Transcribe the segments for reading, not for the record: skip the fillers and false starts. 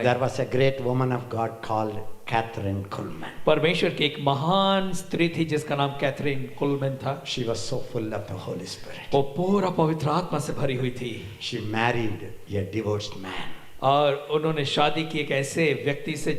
There was a great woman of God called Catherine Kuhlman. परमेश्वर की एक महान स्त्री थी जिसका नाम कैथरीन कुलमैन था। She was so full of the Holy Spirit. वो पूरा पवित्र आत्मा से भरी हुई थी She married a divorced man. और उन्होंने शादी की एक ऐसे व्यक्ति से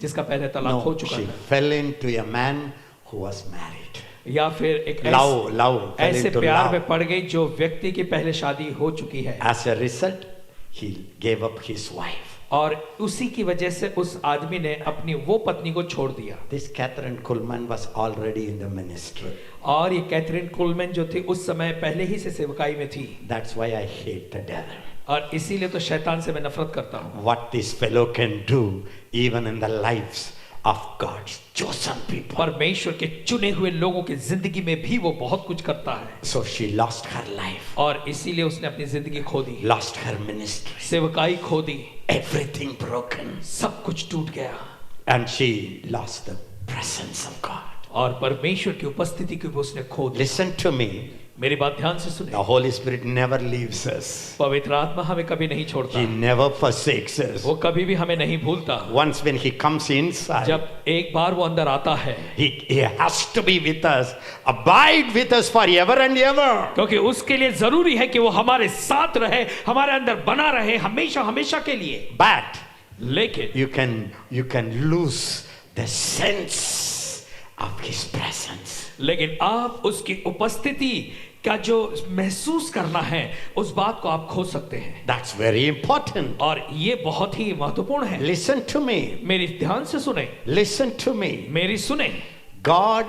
जिसका पहले तलाक हो No, चुका she था, fell into a man who was married. या फिर एक Love, fell ऐसे into प्यार love. में पड़ गई जो व्यक्ति की पहले शादी हो चुकी है, As a result, he gave up his wife. और उसी की वजह से उस आदमी ने अपनी वो पत्नी को छोड़ दिया। This Catherine Kuhlman was already in the ministry. और ये कैथरीन कुलमैन जो थी उस समय पहले ही से सेवकाई में थी, That's why I hate the devil. और इसीलिए तो शैतान से मैं नफरत करता हूँ। What this fellow can do even in the lives of God's chosen people. परमेश्वर के चुने हुए लोगों की जिंदगी में भी वो बहुत कुछ करता है, So she lost her life, और इसीलिए उसने अपनी जिंदगी खो दी, lost her ministry, सेवकाई खो दी, everything broken, सब कुछ टूट गया, and she lost the presence of God. और परमेश्वर की उपस्थिति को भी उसने खो दी। Listen to me, मेरी बात ध्यान से सुने, the Holy Spirit never leaves us. पवित्र आत्मा हमें कभी नहीं छोड़ता, He never forsakes us. वो कभी भी हमें नहीं भूलता। Once when he comes inside, जब एक बार वो अंदर आता है, he has to be with us, abide with us forever and ever. क्योंकि उसके लिए जरूरी है कि वो हमारे साथ रहे, हमारे अंदर बना रहे हमेशा हमेशा के लिए। But लेकिन you can lose the sense of his presence. लेकिन आप उसकी उपस्थिति का जो महसूस करना है उस बात को आप खो सकते हैं, That's very important. और ये बहुत ही महत्वपूर्ण है। Listen to me. मेरी ध्यान से सुने, Listen to me. मेरी सुने। God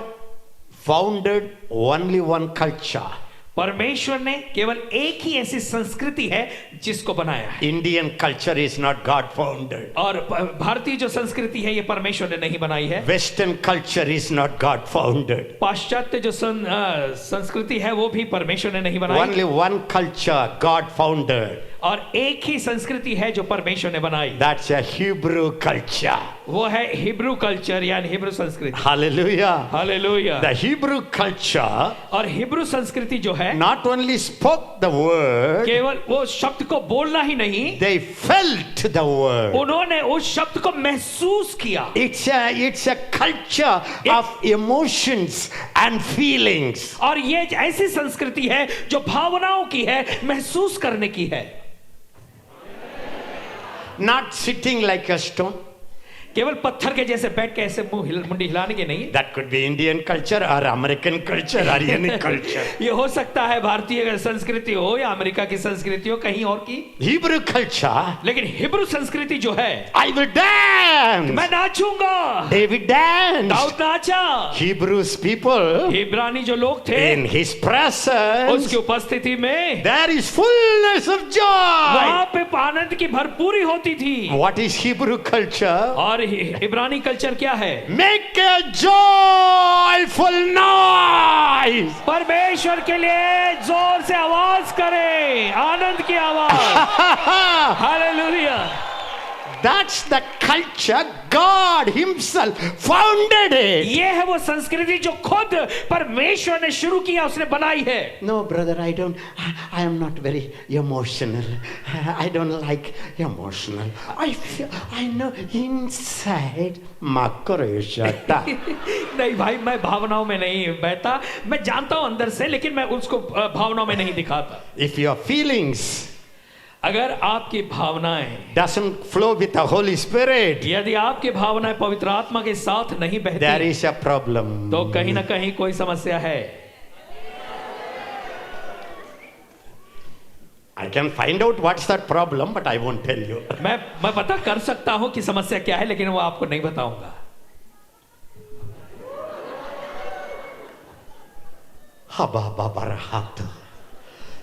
founded only one culture. परमेश्वर ने केवल एक ही ऐसी संस्कृति है जिसको बनाया है। Indian culture is not God founded. और भारतीय जो संस्कृति है ये परमेश्वर ने नहीं बनाई है। Western culture is not God founded. पाश्चात्य जो संस्कृति है वो भी परमेश्वर ने नहीं बनाई। Only one culture God founded. और एक ही संस्कृति है जो परमेश्वर ने बनाई, That's a Hebrew culture. वो है हिब्रू कल्चर यानी हिब्रू संस्कृति। Hallelujah. Hallelujah. The Hebrew culture और हिब्रू संस्कृति जो है not only spoke the word, केवल वो शब्द को बोलना ही नहीं, they felt the word. उन्होंने उस शब्द को महसूस किया। It's a culture of emotions and feelings. और ये ऐसी संस्कृति है जो भावनाओं की है, महसूस करने की है, Not sitting like a stone. केवल पत्थर के जैसे बैठ के ऐसे मुंडी हिलाने के नहीं। That could be Indian culture or American culture or any culture. ये हो सकता है भारतीय संस्कृति हो या अमेरिका की संस्कृति हो, कहीं और की। Hebrew culture, लेकिन हिब्रू संस्कृति जो है, I will dance. मैं नाचूंगा। David danced. दाऊद नाचा। Hebrews people, इब्रानी जो लोग थे, in his presence, उसकी उपस्थिति में there is fullness of joy. वहां पे आनंद की भरपूरी होती थी। What is Hebrew culture? और इब्रानी कल्चर क्या है? Make a joyful noise. परमेश्वर के लिए जोर से आवाज करें, आनंद की आवाज। Hallelujah. That's the culture God himself founded it. ये है वो संस्कृति जो खुद परमेश्वर ने शुरू किया, उसने बनाई है। No, brother, I am not very emotional. I don't like emotional. I know inside. नहीं भाई, मैं भावनाओं में नहीं बहता, मैं जानता हूं अंदर से, लेकिन मैं उसको भावनाओं में नहीं दिखाता। If your feelings अगर आपकी भावनाएं doesn't flow with the Holy Spirit, यदि आपकी भावनाएं पवित्र आत्मा के साथ नहीं there बहती, is a problem. तो कहीं ना कहीं कोई समस्या है। I can find out what's that problem, but I won't tell you. मैं पता कर सकता हूं कि समस्या क्या है, लेकिन वो आपको नहीं बताऊंगा।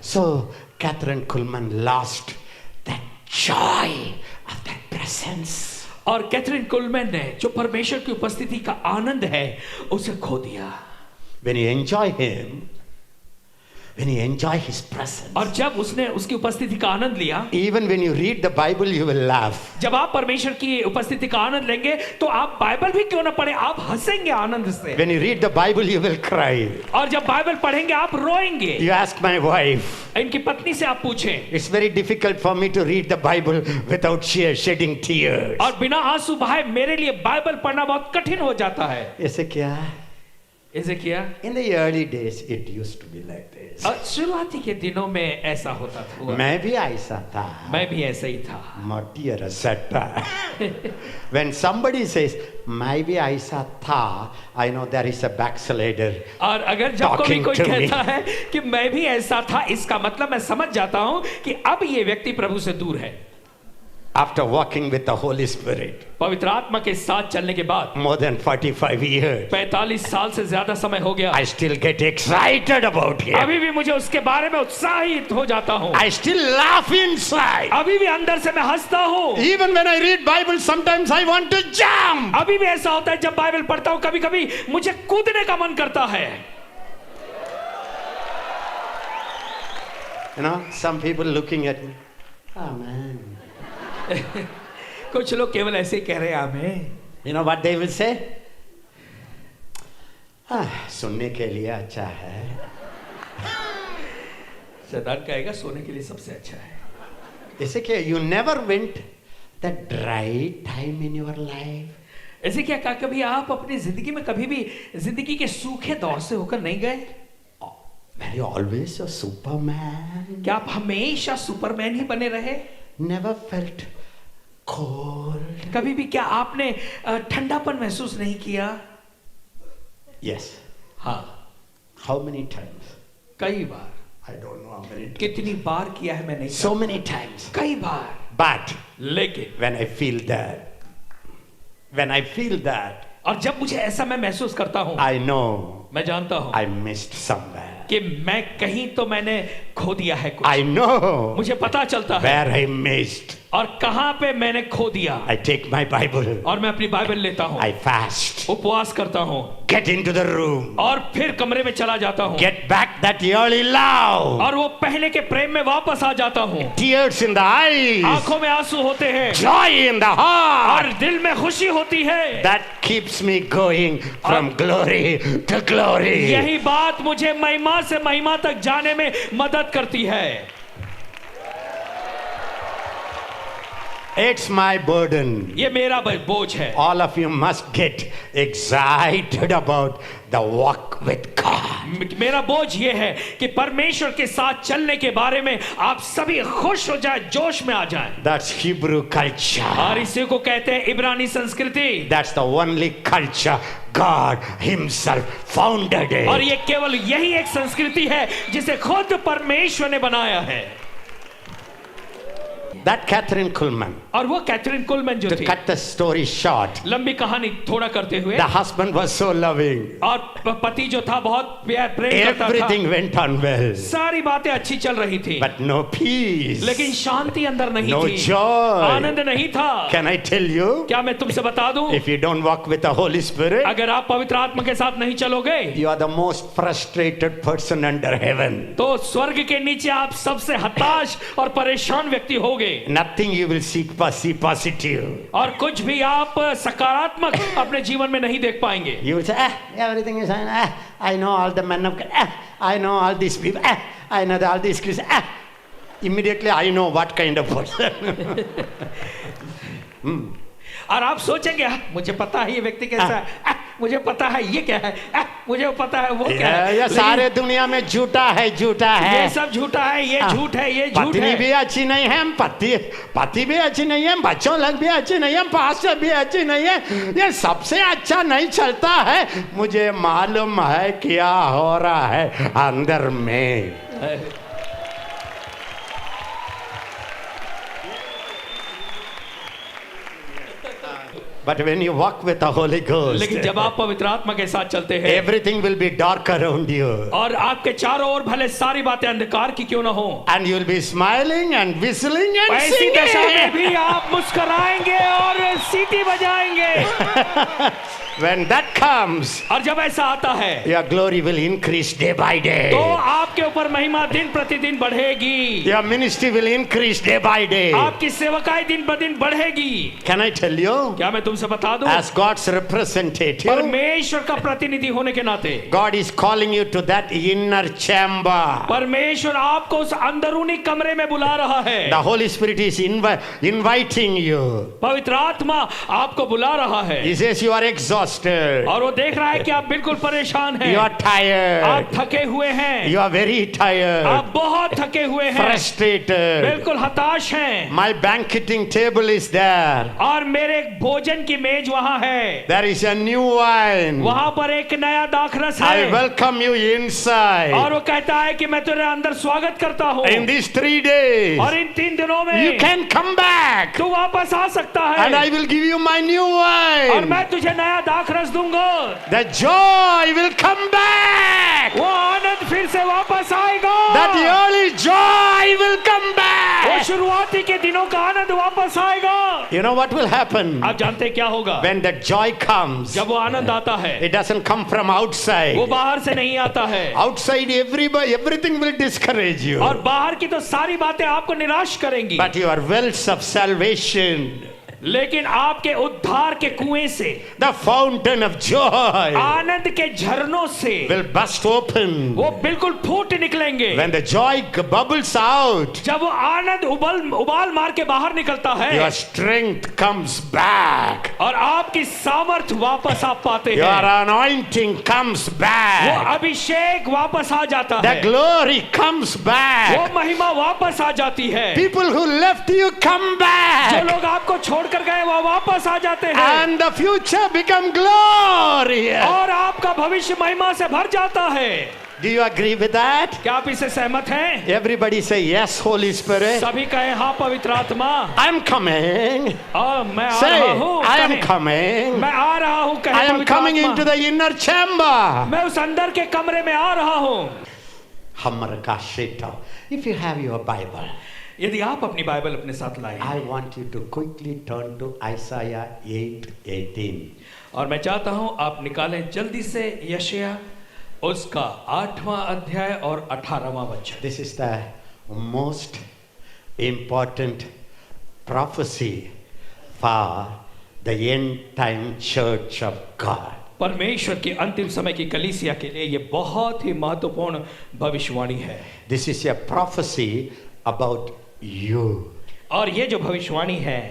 So Catherine Kuhlman lost that joy of that presence. और कैथरीन कुलमैन ने जो परमेश्वर की उपस्थिति का आनंद है उसे खो दिया। When you enjoy him, when you enjoy His presence, और जब उसने उसकी उपस्थिति का आनंद लिया, even when you read the Bible, you will laugh. जब आप परमेश्वर की उपस्थिति का आनंद लेंगे तो आप बाइबल भी क्यों ना पढ़े, आप हंसेंगे आनंद से। When you read the Bible, you will cry. और जब बाइबल पढ़ेंगे आप रोएंगे। You ask my wife. इनकी पत्नी से आप पूछें। It's very difficult for me to read the Bible without shedding tears. और बिना आंसू बहाए मेरे लिए बाइबल पढ़ना बहुत कठिन हो जाता है। ऐसे क्या? ऐसे किया? In the early days, it used to be like this. शुरुआती के दिनों में ऐसा होता था। मैं भी ऐसा था। मैं भी ऐसा ही था। मोटी रसटा। When somebody says मैं भी ऐसा था, I know there is a backslider. और अगर जब कोई कहता है कि मैं भी ऐसा था, इसका मतलब मैं समझ जाता हूँ कि अब ये व्यक्ति प्रभु से दूर है। After walking with the Holy Spirit, पवित्र आत्मा के साथ चलने के बाद more than 45 years, 45 साल से ज्यादा समय हो गया, I still get excited about him. अभी भी मुझे उसके बारे में उत्साहित हो जाता हूँ। I still laugh inside. अभी भी अंदर से मैं हंसता हूँ। Even when I read Bible, sometimes I want to jump. अभी भी ऐसा होता है जब बाइबल पढ़ता हूँ, कभी कभी मुझे कूदने का मन करता है। You know, some people looking at me. Amen. कुछ लोग केवल ऐसे ही कह रहे हैं आमीन। You know what they will say? सुनने के लिए अच्छा है। शैतान कहेगा सोने के लिए सबसे अच्छा है। ऐसे क्या? You never went that dry time in your life? ऐसे क्या कभी आप अपनी जिंदगी में कभी भी जिंदगी के सूखे दौर से होकर नहीं गए? Were you always a Superman? क्या आप हमेशा सुपरमैन ही बने रहे? Never felt cold? कभी भी क्या आपने ठंडापन महसूस नहीं किया? Yes. हाँ। How many times? कई बार। I don't know how many times. कितनी बार किया है मैं नहीं So many times. कई बार। But लेकिन when I feel that, और जब मुझे ऐसा मैं महसूस करता हूँ, I know मैं जानता हूँ I missed somewhere. कि मैं कहीं तो मैंने खो दिया है कुछ। I know मुझे पता चलता है where I missed. और कहाँ पे मैंने खो दिया। I take my Bible. और मैं अपनी बाइबल लेता हूँ, I fast. उपवास करता हूँ, Get into the room. और फिर कमरे में चला जाता हूँ, Get back that early love. और वो पहले के प्रेम में वापस आ जाता हूँ। Tears in the eyes. आंखों में आंसू होते हैं, Joy in the heart. और दिल में खुशी होती है। That keeps me going from glory to glory. यही बात मुझे महिमा से महिमा तक जाने में मदद करती है। It's my burden. ये मेरा बोझ है। All of you must get excited about the walk with God. मेरा बोझ ये है कि परमेश्वर के साथ चलने के बारे में आप सभी खुश हो जाए, जोश में आ जाएं। That's Hebrew culture. और इसी को कहते हैं इब्रानी संस्कृति। That's the only culture God Himself founded it. और ये केवल यही एक संस्कृति है जिसे खुद परमेश्वर ने बनाया है। That Catherine Kuhlman. और वो कैथरीन कुलमैन जो To थी, cut the story short, लंबी कहानी थोड़ा करते हुए, the husband was so loving. और पति जो था बहुत प्यार प्रेम करता था, Everything went on well. सारी बातें अच्छी चल रही थी, But no peace. लेकिन शांति अंदर नहीं No थी, joy. आनंद नहीं था। Can I tell you? क्या मैं तुमसे बता दूं, If you don't walk with the Holy Spirit, अगर आप पवित्र आत्मा के साथ नहीं चलोगे you are the most frustrated person under heaven. तो स्वर्ग के नीचे आप सबसे हताश और परेशान व्यक्ति होगे। Nothing you will see positive. और कुछ भी आप सकारात्मक अपने जीवन में नहीं देख पाएंगे। You will say, everything is fine. I know all the men of God. I know all these people. I know all these Christians. Immediately I know what kind of person. और आप सोचेंगे मुझे पता है ये व्यक्ति कैसा है, मुझे पता है ये क्या है, मुझे पता है वो क्या है। ये सारे दुनिया में झूठा है, झूठा है। ये सब झूठा है, ये झूठ है, ये झूठ पत्नी है। भी अच्छी नहीं है, पति भी अच्छी नहीं है, बच्चों लोग भी अच्छी नहीं है, पास्टर भी अच्छी नहीं है। ये सबसे अच्छा नहीं चलता है। मुझे मालूम है क्या हो रहा है अंदर में। But when you walk with the Holy Ghost, लेकिन जब आप पवित्र आत्मा के साथ चलते हैं, everything will be dark around you. और आपके चारों ओर भले सारी बातें अंधकार की क्यों ना हो, And you will be smiling and whistling and ऐसी दशा में singing. भी आप मुस्कुराएंगे और सीटी बजाएंगे। When that comes, और जब ऐसा आता है your glory will increase day by day. तो आपके ऊपर महिमा दिन प्रतिदिन बढ़ेगी। Your ministry will increase day by day. आपकी सेवकाई दिन ब दिन बढ़ेगी। Can I tell you? क्या मैं तुमसे बता दूं? As God's representative, परमेश्वर का प्रतिनिधि होने के नाते God is calling you to that inner chamber. परमेश्वर आपको उस अंदरूनी कमरे में बुला रहा है। The Holy Spirit is inviting you. पवित्र आत्मा आपको बुला रहा है। He says you are exhausted. और वो देख रहा है कि आप बिल्कुल परेशान हैं। You are tired. आप थके हुए हैं। You are very tired. आप बहुत थके हुए हैं। Frustrated. बिल्कुल हताश हैं। My banqueting table is there. और मेरे भोजन की मेज वहाँ है। There is a new wine. वहाँ पर एक नया दाखरस है। I welcome you inside. और वो कहता है कि मैं तेरे अंदर स्वागत करता हूँ। In these 3 days, और इन 3 दिनों में you can come back. तू वापस आ सकता है। And I will give you my new और wine. मैं तुझे नया दाखरस दूंगा। The joy will come back. वो आनंद फिर से वापस आएगा। That early joy will come वो back. शुरुआती के दिनों का आनंद वापस आएगा। You know what will happen? आप जानते हैं क्या होगा? When that joy comes, जब वो आनंद आता है it doesn't come from outside. वो बाहर से नहीं आता है। Outside, everything will discourage you. और बाहर की तो सारी बातें आपको निराश करेंगी। But your wells of salvation, लेकिन आपके उद्धार के कुएं से, the fountain of joy, आनंद के झरनों से will burst open. वो बिल्कुल फूट निकलेंगे। When the joy bubbles out, जब वो आनंद उबाल मार के बाहर निकलता है, your strength comes back. और आपकी सामर्थ वापस आप पाते Your हैं। anointing comes वो back. अभिषेक वापस आ जाता The है। glory comes वो back. महिमा वापस आ जाती है। People who left you come जो back. लोग आपको छोड़कर गए वो वापस आ जाते हैं। And the future become glorious. और आपका भविष्य महिमा से भर जाता है। Do you agree with that? क्या आप इससे सहमत हैं? Everybody say yes, Holy Spirit. सभी कहे हाँ पवित्र आत्मा। I'm coming. और मैं आ Say, रहा हूँ। I am कहें, coming. मैं आ रहा हूँ। कहे I am पवित्र coming आत्मा। into the inner chamber. मैं उस अंदर के कमरे में आ रहा हूँ। Hamarkashita. If you have your Bible, यदि आप अपनी बाइबल अपने साथ लाए, I want you to quickly turn to Isaiah 8:18. और मैं चाहता हूँ आप निकालें जल्दी से यशायाह उसका 8वां अध्याय और 18वां वचन। This is the most important prophecy for the end time church of God. परमेश्वर की अंतिम समय की कलीसिया के लिए ये बहुत ही महत्वपूर्ण भविष्यवाणी है। This is a prophecy about you. और ये जो भविष्यवाणी है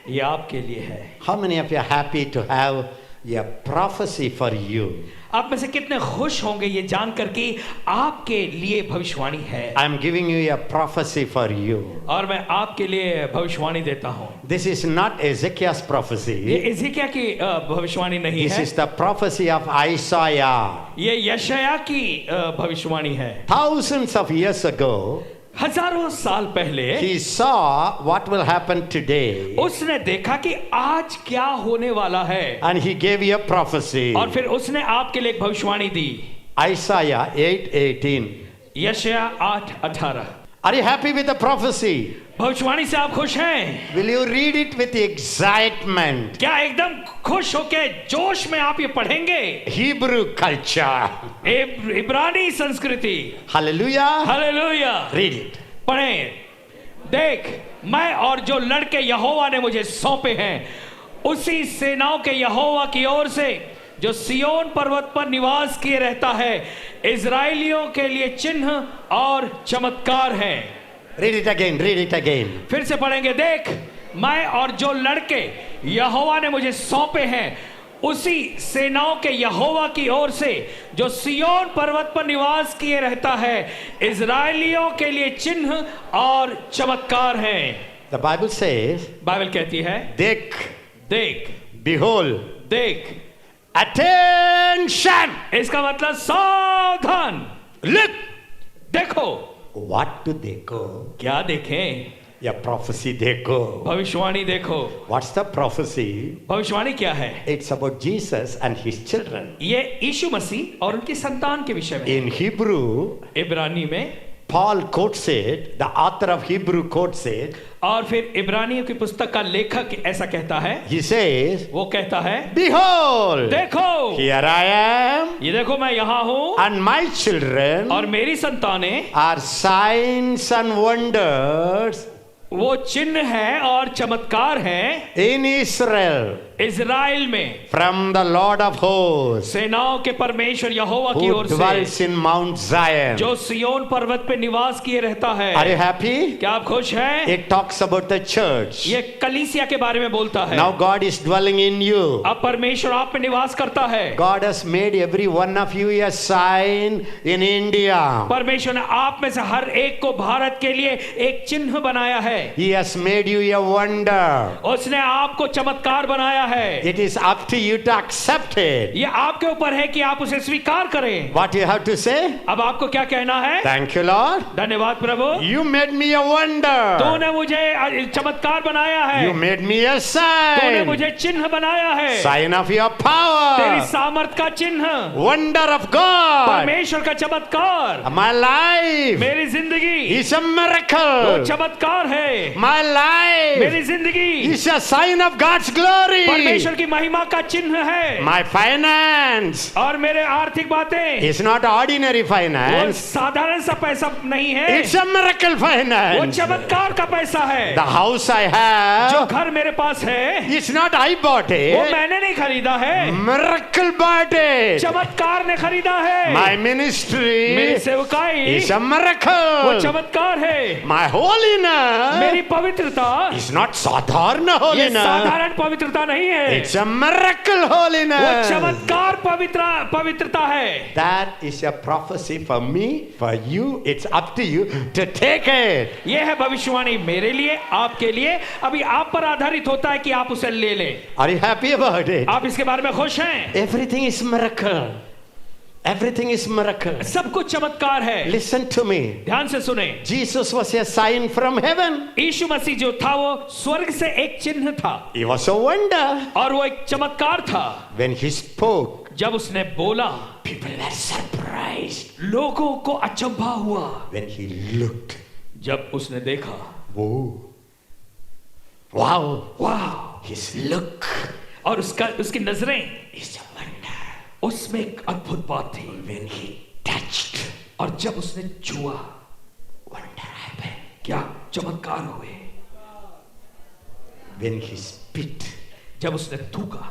ये आपके लिए है। How many of you are happy to have a prophecy for you? आप में से कितने खुश होंगे ये जानकर कि आपके लिए भविष्यवाणी है। I am giving you a prophecy for you. और मैं आपके लिए भविष्यवाणी देता हूँ। This is not Ezekiel's ये prophecy. एजेकिया की भविष्यवाणी नहीं This है। is the prophecy of Isaiah. ये यशायाह की भविष्यवाणी है। Thousands of years ago, हजारों साल पहले he saw what will happen today. उसने देखा कि आज क्या होने वाला है, And he gave you a prophecy. और फिर उसने आपके लिए एक भविष्यवाणी दी। Isaiah 8:18. यशायाह 8:18। Are you happy with the prophecy? भविष्यवाणी से आप खुश हैं? Will you read it with excitement? क्या एकदम खुश होके जोश में आप ये पढ़ेंगे? Hebrew culture. इब्रानी संस्कृति। Hallelujah. हालेलुया। Read it. पढ़ें। देख, मैं और जो लड़के यहोवा ने मुझे सौंपे हैं, उसी सेनाओं के यहोवा की ओर से जो सियोन पर्वत पर निवास किए रहता है, इजराइलियों के लिए चिन्ह और चमत्कार है। Read it again. Read it again. फिर से पढ़ेंगे। देख, मैं और जो लड़के यहोवा ने मुझे सौंपे हैं, उसी सेनाओं के यहोवा की ओर से जो सियोन पर्वत पर निवास किए रहता है, इजराइलियों के लिए चिन्ह और चमत्कार हैं। The Bible says, बाइबल कहती है, देख, देख, behold, देख। attention. इसका मतलब सावधान। Look. देखो। What to देखो? क्या देखें? या prophecy देखो. भविष्यवाणी देखो। What's the prophecy? भविष्यवाणी क्या है? It's about Jesus and his children. ये यीशु मसीह और उनकी संतान के विषय में। In Hebrew, इब्रानी में Paul quotes it, the author of Hebrew quotes it. और फिर इब्रानियों की पुस्तक का लेखक ऐसा कहता है, He says, वो कहता है, behold, देखो here I am, ये देखो मैं यहाँ हूँ and my children और मेरी संतानें are signs and wonders वो चिन्ह है और चमत्कार है in Israel इज़राइल में from the Lord of hosts, सेनाओं के परमेश्वर यहोवा की who ओर से, dwells in Mount Zion. जो सियोन पर्वत पे निवास किए रहता है। Are you happy? क्या आप खुश हैं? It talks about the church. ये कलीसिया के बारे में बोलता है। Now God is dwelling in you. अब परमेश्वर आप में निवास करता है। God has made every one of you a sign in India. परमेश्वर ने आप में से हर एक को भारत के लिए एक चिन्ह बनाया है। He has made you a wonder. उसने आपको चमत्कार बनाया है। It is up to you to accept it. ये आपके ऊपर है कि आप उसे स्वीकार करें। What you have to say? अब आपको क्या कहना है? Thank you, Lord. धन्यवाद प्रभु। You made me a wonder. तूने मुझे चमत्कार बनाया है। You made me a sign. तूने मुझे चिन्ह बनाया है। Sign of your तेरी power. सामर्थ का चिन्ह। Wonder of God. परमेश्वर का चमत्कार। My life मेरी जिंदगी is a वो miracle. चमत्कार है। My life मेरी जिंदगी is a sign of God's glory. परमेश्वर की महिमा का चिन्ह है। My finance और मेरे आर्थिक बातें is not ordinary वो finance. साधारण सा पैसा नहीं है, It's a miracle वो finance. चमत्कार का पैसा है। The house I जो have, घर मेरे पास है it's not I bought वो it. मैंने नहीं खरीदा है, Miracle bought it. चमत्कार ने खरीदा है। My मेरी ministry सेवकाई is a वो miracle. चमत्कार है। My holiness मेरी पवित्रता is not sadharana ये holiness. साधारण पवित्रता नहीं है, It's a miracle वो holiness. चमत्कार पवित्रता है। That is a prophecy for me, for you. It's up to you to take it. ये है भविष्यवाणी मेरे लिए, आपके लिए। अभी आप पर आधारित होता है कि आप उसे ले लें। Are you happy about it? आप इसके बारे में खुश हैं? Everything is miracle. Everything is miracle. सब कुछ चमत्कार है। Listen to me. ध्यान से सुने। Jesus was a sign from heaven. यीशु मसीह जो था वो स्वर्ग से एक चिन्ह था He was a wonder. और वो एक चमत्कार था। When he spoke, जब उसने बोला people were surprised. लोगों को अचंभा हुआ। When he looked, जब उसने देखा, whoa, wow, वाह, his look और उसकी नजरें, is a wonder. उसमें एक अद्भुत बात थी। When he touched, और जब उसने छुआ, wonder happened. क्या चमत्कार हुए। When he spit, जब उसने थूका,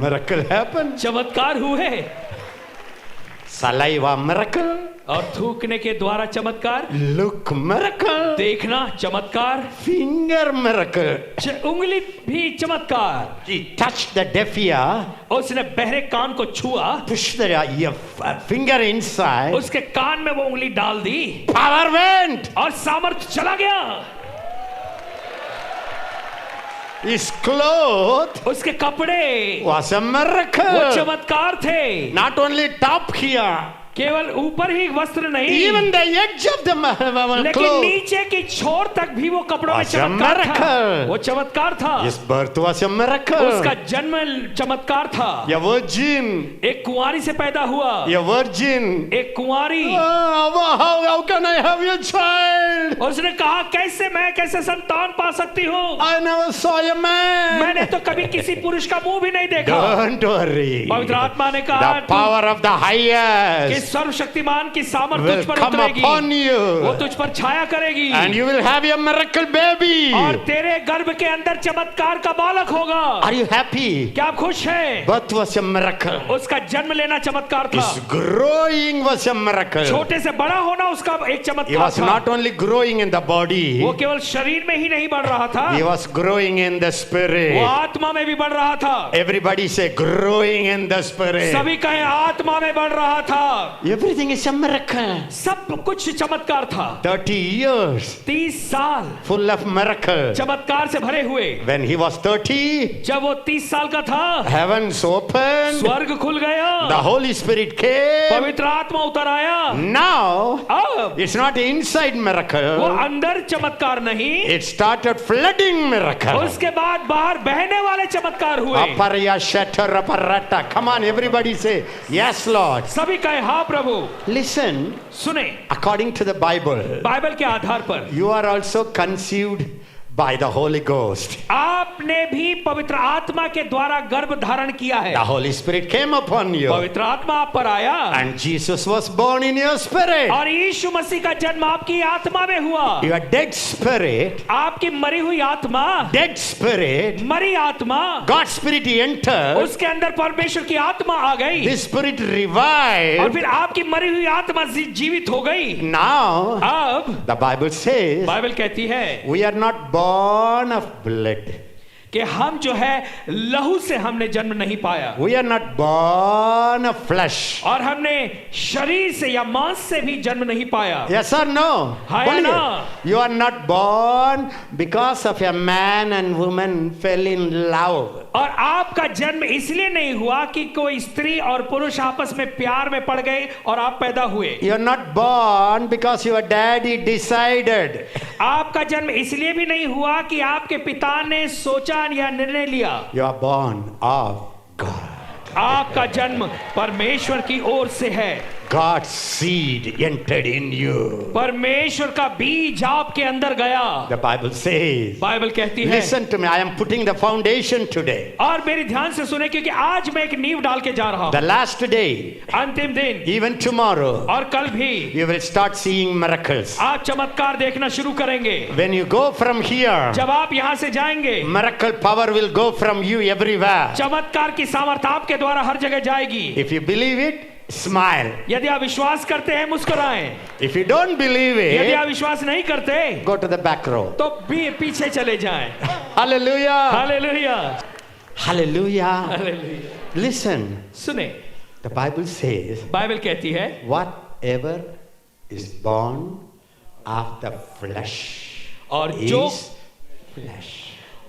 miracle happened. चमत्कार हुए। Saliva miracle, और थूकने के द्वारा चमत्कार, look miracle, देखना चमत्कार, finger miracle. उंगली भी चमत्कार। He touched the deaf ear, उसने बहरे कान को छुआ, pushed the finger inside, उसके कान में वो उंगली डाल दी power went. और सामर्थ चला गया। His cloth उसके कपड़े was a वो miracle. चमत्कार थे। Not only top here, केवल ऊपर ही वस्त्र नहीं, even the edge of the लेकिन cloth. नीचे की छोर तक भी वो कपड़ों में Was a चमत्कार था। miracle. वो चमत्कार था। His birth was a miracle. उसका जन्म चमत्कार था। A virgin, एक कुंवारी से पैदा हुआ। a virgin. एक कुंवारी, How can I have a child? उसने कहा कैसे संतान पा सकती हूँ। I never saw a man. मैंने तो कभी किसी पुरुष का मुंह भी नहीं देखा। Don't worry. पवित्र आत्मा ने कहा The power of the कि highest सर्वशक्तिमान की सामर्थ will तुझ पर come उतरेगी, upon you. वो तुझ पर छाया करेगी And you will have a miracle baby. और तेरे गर्भ के अंदर चमत्कार का बालक होगा। Are you happy? क्या आप खुश हैं? Birth was a miracle. उसका जन्म लेना चमत्कार था। His growing was a miracle. छोटे से बड़ा होना उसका एक He चमत्कार was था। not only growing in the body, वो केवल शरीर में ही नहीं बढ़ रहा था, he was growing in the वो spirit. आत्मा में भी बढ़ रहा था। Everybody say growing in the spirit. सभी कहें आत्मा में बढ़ रहा था। Everything is a miracle. सब कुछ चमत्कार था। 30 years 30 साल full of miracle. चमत्कार से भरे हुए। When he was 30, जब वो 30 साल का था, heavens opened. स्वर्ग खुल गया, The Holy Spirit came. पवित्र आत्मा उतर आया। Now, अब it's not inside वो miracle. अंदर चमत्कार नहीं, It started flooding miracle. उसके बाद बाहर बहने वाले चमत्कार हुए। Aparya shatter aparata. Come on, everybody say, yes, Lord. सभी कहे हाँ प्रभु। Listen, सुने, according to the Bible, Bible के आधार पर you are also conceived by the Holy Ghost. आपने भी पवित्र आत्मा के द्वारा गर्भ धारण किया है। The Holy Spirit came upon you. पवित्र आत्मा आप पर आया, And Jesus was born in your spirit. और यीशु मसीह का जन्म आपकी आत्मा में हुआ। Your dead spirit, आपकी मरी हुई आत्मा, dead spirit, मरी आत्मा, God's spirit entered. उसके अंदर परमेश्वर की आत्मा आ गई, This spirit और revived. फिर आपकी मरी हुई आत्मा जीवित हो गई। Now, अब the Bible says, बाइबल कहती है we are not born of blood. कि हम जो है लहू से हमने जन्म नहीं पाया, We are not born of flesh. और हमने शरीर से या मांस से भी जन्म नहीं पाया। Yes or no? हाँ या Only ना? you are not born because of a man and woman fell in love. और आपका जन्म इसलिए नहीं हुआ कि कोई स्त्री और पुरुष आपस में प्यार में पड़ गए और आप पैदा हुए। You are not born because your daddy decided. आपका जन्म इसलिए भी नहीं हुआ कि आपके पिता ने सोचा या निर्णय लिया। You are born of God. आपका जन्म परमेश्वर की ओर से है। God's seed entered in you. परमेश्वर का बीज आपके अंदर गया। The Bible says. बाइबल कहती है, Listen to me. I am putting the foundation today. और मेरी ध्यान से सुने, क्योंकि आज मैं एक नींव डाल के जा रहा The हूँ। last day, अंतिम दिन even tomorrow, और कल भी you will start seeing miracles. आप चमत्कार देखना शुरू करेंगे। When you go from here, जब आप यहाँ से जाएंगे, miracle power will go from you everywhere. चमत्कार की सामर्थ आपके द्वारा हर जगह जाएगी। If you believe it, smile. यदि आप विश्वास करते हैं, मुस्कुराएं। If you don't believe यदि it, आप विश्वास नहीं करते, go to the back row. तो भी पीछे चले जाएं। Hallelujah. Hallelujah, Hallelujah. Hallelujah. Listen, सुने, the Bible says, बाइबल कहती है, whatever is born of the flesh और जो is flesh.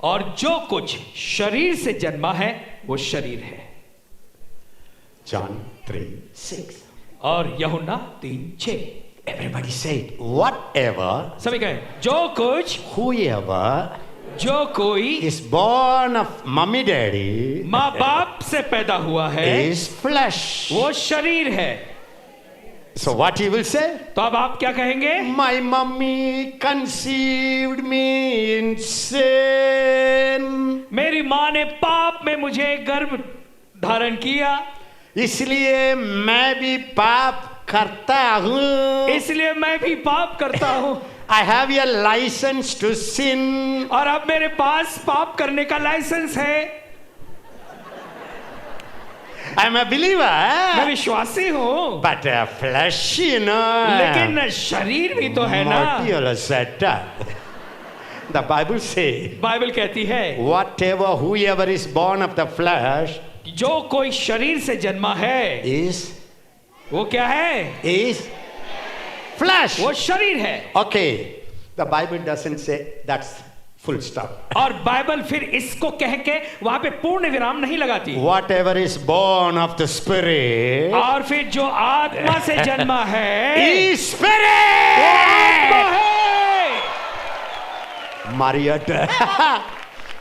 और जो कुछ शरीर से जन्मा है वो शरीर है। John 3:6. और यूहन्ना 3:6। Everybody say it. Whatever, सभी कहें, जो कुछ, whoever जो कोई is born of mommy daddy माँ बाप से पैदा हुआ है is flesh. वो शरीर है। So what he will say? तो अब आप क्या कहेंगे? My mommy conceived me in sin. मेरी माँ ने पाप में मुझे गर्भ धारण किया, इसलिए मैं भी पाप करता हूँ. इसलिए मैं भी पाप करता हूँ। I have a license to sin. और अब मेरे पास पाप करने का लाइसेंस है। I'm a believer. मैं विश्वासी हूँ, But a flesh, you know. लेकिन शरीर भी तो है ना। Mortal setup. The Bible says, Bible कहती है, whatever, whoever is born of the flesh जो कोई शरीर से जन्मा है is वो क्या है? flesh. वो शरीर है। Okay, the Bible doesn't say that's full stop. और बाइबल फिर इसको कह के वहां पे पूर्ण विराम नहीं लगाती। Whatever is born of the spirit और फिर जो आत्मा से जन्मा है is वो आत्मा spirit. है। Marietta,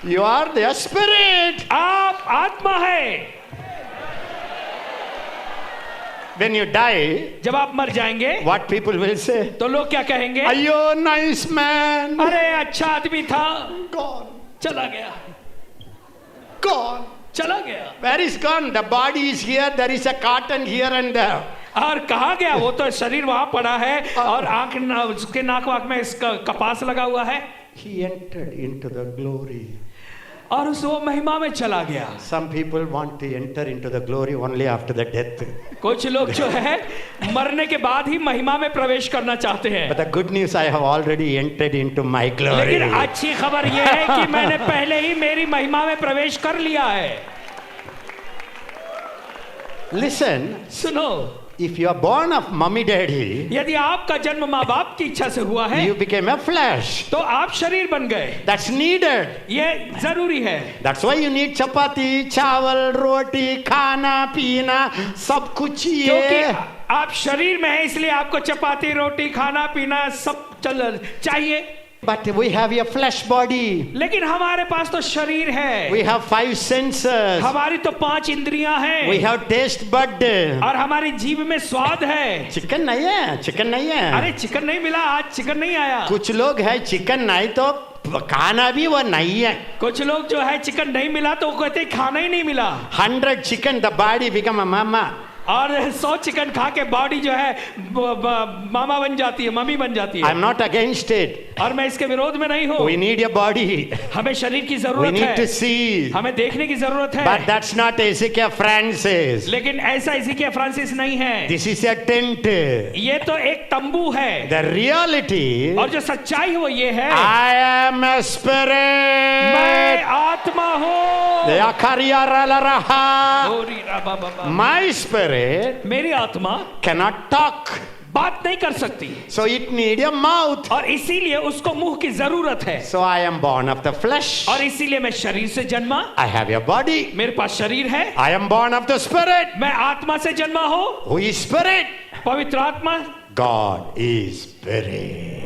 you are the spirit. आप आत्मा है। When you die, जब आप मर जाएंगे what people will say? तो लोग क्या कहेंगे? Ayo, nice man. अरे अच्छा आदमी था, Gone. चला गया, Gone. चला गया। Where is gone? The body is here. There is a cotton here and there. और कहा गया? वो तो शरीर वहां पड़ा है और आंख उसके नाक वाक में इसका कपास लगा हुआ है। He entered into the glory. और उस वो महिमा में चला गया। Some people want to enter into the glory only after the death. कुछ लोग जो है मरने के बाद ही महिमा में प्रवेश करना चाहते हैं। But the good news, I have already entered into my glory. लेकिन अच्छी खबर यह है कि मैंने पहले ही मेरी महिमा में प्रवेश कर लिया है। Listen, सुनो, If you are born of mommy daddy, यदि आपका जन्म माँ बाप की इच्छा से हुआ है you became a flesh. तो आप शरीर बन गए। That's needed. ये जरूरी है। That's why you need चपाती, चावल, रोटी, खाना पीना, सब कुछ क्योंकि ये। आप शरीर में हैं, इसलिए आपको चपाती, रोटी, खाना पीना सब चाहिए। But we have a flesh body. लेकिन हमारे पास तो शरीर है। We have 5 senses. हमारी तो 5 इंद्रियां हैं। We have taste bud. और हमारी जीभ में स्वाद है। चिकन नहीं है, चिकन नहीं है। अरे चिकन नहीं मिला, आज चिकन नहीं आया। कुछ लोग है चिकन नहीं तो खाना भी वो नहीं है। कुछ लोग जो है चिकन नहीं मिला तो वो कहते खाना ही नहीं मिला। 100 chicken the body become a mama. और 100 चिकन खा के बॉडी जो है मामा बन जाती है, मम्मी बन जाती है। I'm not against it. और मैं इसके विरोध में नहीं हूँ। We need a body. हमें शरीर की We जरूरत need है। to see. हमें देखने की जरूरत है। But that's not Ezekiel Francis. लेकिन ऐसा इज़िकियेल फ्रांसिस नहीं है। This is a tent. ये तो एक तंबू है। The reality. और जो सच्चाई है वो ये है, I am a spirit. मैं आत्मा हूँ। My spirit मेरी आत्मा cannot talk. बात नहीं कर सकती, So it need a mouth. और इसीलिए उसको मुंह की जरूरत है। So I am born of the flesh. और इसीलिए मैं शरीर से जन्मा। I have a body. मेरे पास शरीर है। I am born of the spirit. मैं आत्मा से जन्मा हूँ। Who is spirit? पवित्र आत्मा। God is spirit.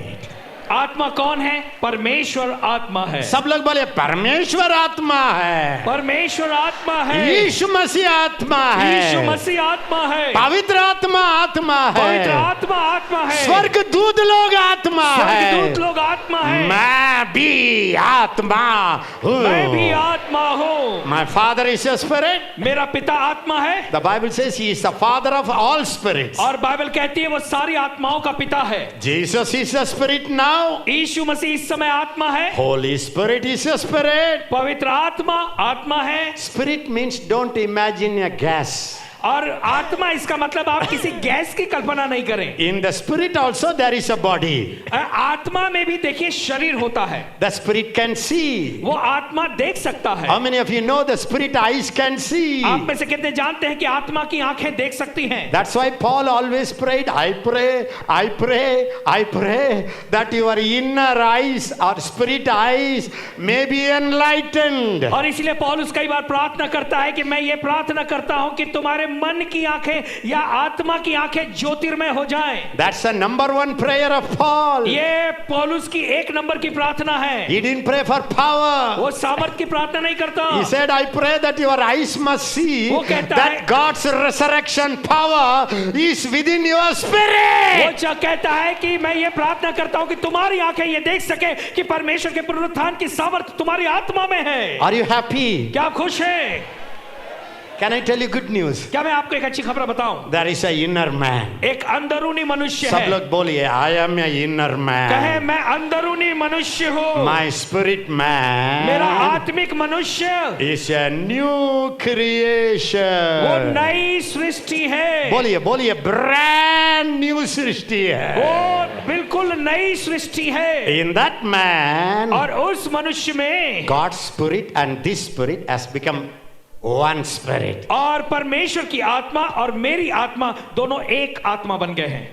आत्मा कौन है? परमेश्वर आत्मा है। सब लोग बोले परमेश्वर आत्मा है, परमेश्वर आत्मा है। यीशु मसीह आत्मा है, यीशु मसीह आत्मा है। पवित्र आत्मा आत्मा पवित्र है, आत्मा आत्मा है। स्वर्ग दूत लोग आत्मा है, स्वर्गदूत लोग आत्मा है। मैं भी आत्मा हूँ। मैं भी आत्मा हूँ। My father is a spirit. मेरा पिता आत्मा है। The Bible says he is the father of all spirits. और बाइबल कहती है वो सारी आत्माओं का पिता है। Jesus is a spirit now. यीशु मसीह इस समय आत्मा है। Holy Spirit is a spirit. पवित्र आत्मा आत्मा है। Spirit means don't imagine a gas. और आत्मा इसका मतलब आप किसी गैस की कल्पना नहीं करें। In the spirit also there is a body. आत्मा में भी देखिए शरीर होता है। The spirit can see. वो आत्मा देख सकता है। How many of you know the spirit eyes can see? आप में से कितने जानते हैं कि आत्मा की आंखें देख सकती हैं? That's why Paul always prayed, I pray that your inner eyes or spirit eyes may be enlightened. और इसलिए पौलुस कई बार प्रार्थना करता है कि मैं ये प्रार्थना करता हूं कि तुम्हारे मन की आंखें या आत्मा की आंखें ज्योतिर्मय हो जाएं। That's the number 1 prayer of Paul. ये पौलुस की 1 नंबर की प्रार्थना है। He didn't pray for power. वो सामर्थ की प्रार्थना नहीं करता। He said, I pray that your eyes must see वो कहता that है- God's resurrection power is within your वो spirit. कहता है कि मैं ये प्रार्थना करता हूं कि तुम्हारी आंखें ये देख सके कि परमेश्वर के पुनरुत्थान की सामर्थ तुम्हारी आत्मा में है। Are you happy? क्या आप खुश हैं? Can I tell you good news? क्या मैं आपको एक अच्छी खबर बताऊं? There is a inner man. एक अंदरूनी मनुष्य सब है। लोग बोलिए, I am a inner कहे man. मैं अंदरूनी मनुष्य हूँ। My spirit man मेरा आत्मिक मनुष्य is a new creation. वो नई सृष्टि है। बोलिए brand new सृष्टि है. वो बिल्कुल नई सृष्टि है। In that man, और उस मनुष्य में God's spirit and this spirit has become one spirit. और परमेश्वर की आत्मा और मेरी आत्मा दोनों एक आत्मा बन गए हैं।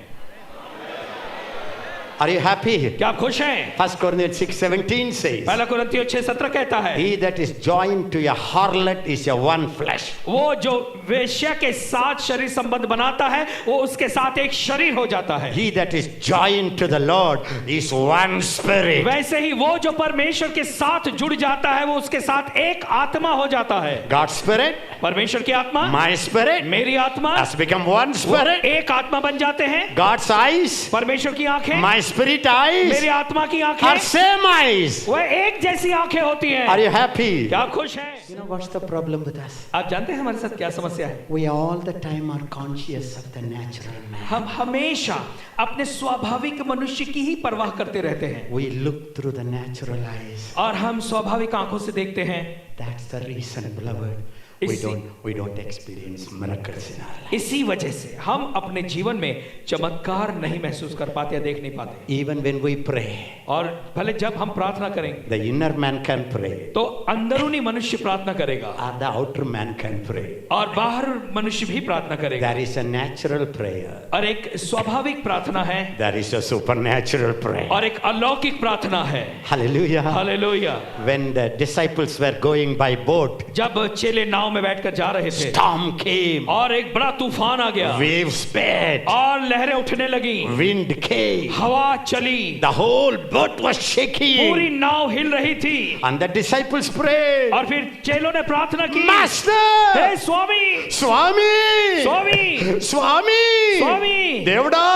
Are you happy? क्या आप खुश हैं? 1 Corinthians 6:17 says, पहला कुरिन्थियों 6:17 कहता है, He that is joined to a harlot is a one flesh. वो जो वेश्या के साथ शरीर संबंध बनाता है वो उसके साथ एक शरीर हो जाता है। He that is joined to the Lord is one spirit. वैसे ही वो जो परमेश्वर के साथ जुड़ जाता है वो उसके साथ एक आत्मा हो जाता है। God's spirit, परमेश्वर की आत्मा, my spirit मेरी आत्मा has become one spirit. एक आत्मा बन जाते हैं। God's eyes, परमेश्वर की आंखें, my spirit eyes मेरी आत्मा की are आंखें, same eyes. वह एक जैसी आंखें होती हैं। Are you happy? क्या आप खुश हैं? You know what's the problem with us? आप जानते हैं हमारे साथ क्या समस्या है? We all the time are conscious of the natural man. हम हमेशा अपने स्वाभाविक मनुष्य की ही परवाह करते रहते हैं We look through the natural eyes. और हम स्वाभाविक आंखों से देखते हैं। That's the reason, beloved. we don't experience miracles in our life. इसी वजह से हम अपने जीवन में चमत्कार नहीं महसूस कर पाते या देख नहीं पाते। Even when we pray, और भले जब हम प्रार्थना करेंगे the inner man can pray, तो अंदरूनी मनुष्य प्रार्थना करेगा or the outer man can pray. और बाहर मनुष्य भी प्रार्थना करेगा। There is a natural prayer. और एक स्वाभाविक प्रार्थना है There is a supernatural prayer. और एक अलौकिक प्रार्थना है। Hallelujah. Hallelujah. When the disciples were going by boat, जब चेले नाव में बैठकर जा रहे थे storm came, और एक बड़ा तूफान आ गया waves spat, और लहरें उठने लगी, wind came, हवा चली, the whole boat was shaking, पूरी नाव हिल रही थी। and the disciples prayed, और फिर चेलों ने प्रार्थना की, Master, हे स्वामी, Swami, स्वामी, Swami, स्वामी, Devda,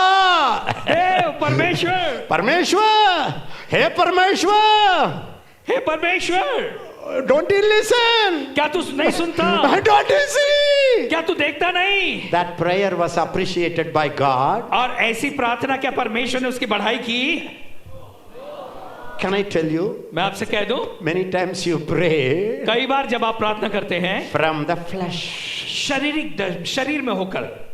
हे परमेश्वर, Parmeshwar, हे परमेश्वर, हे परमेश्वर, don't you listen? क्या तू नहीं सुनता? Don't you see? क्या तू देखता नहीं? That prayer was appreciated by God. और ऐसी प्रार्थना क्या परमेश्वर ने उसकी बढ़ाई की? Can I tell you? मैं आपसे कह दूं, Many times you pray कई बार जब आप प्रार्थना करते हैं from the flesh. शरीर में होकर,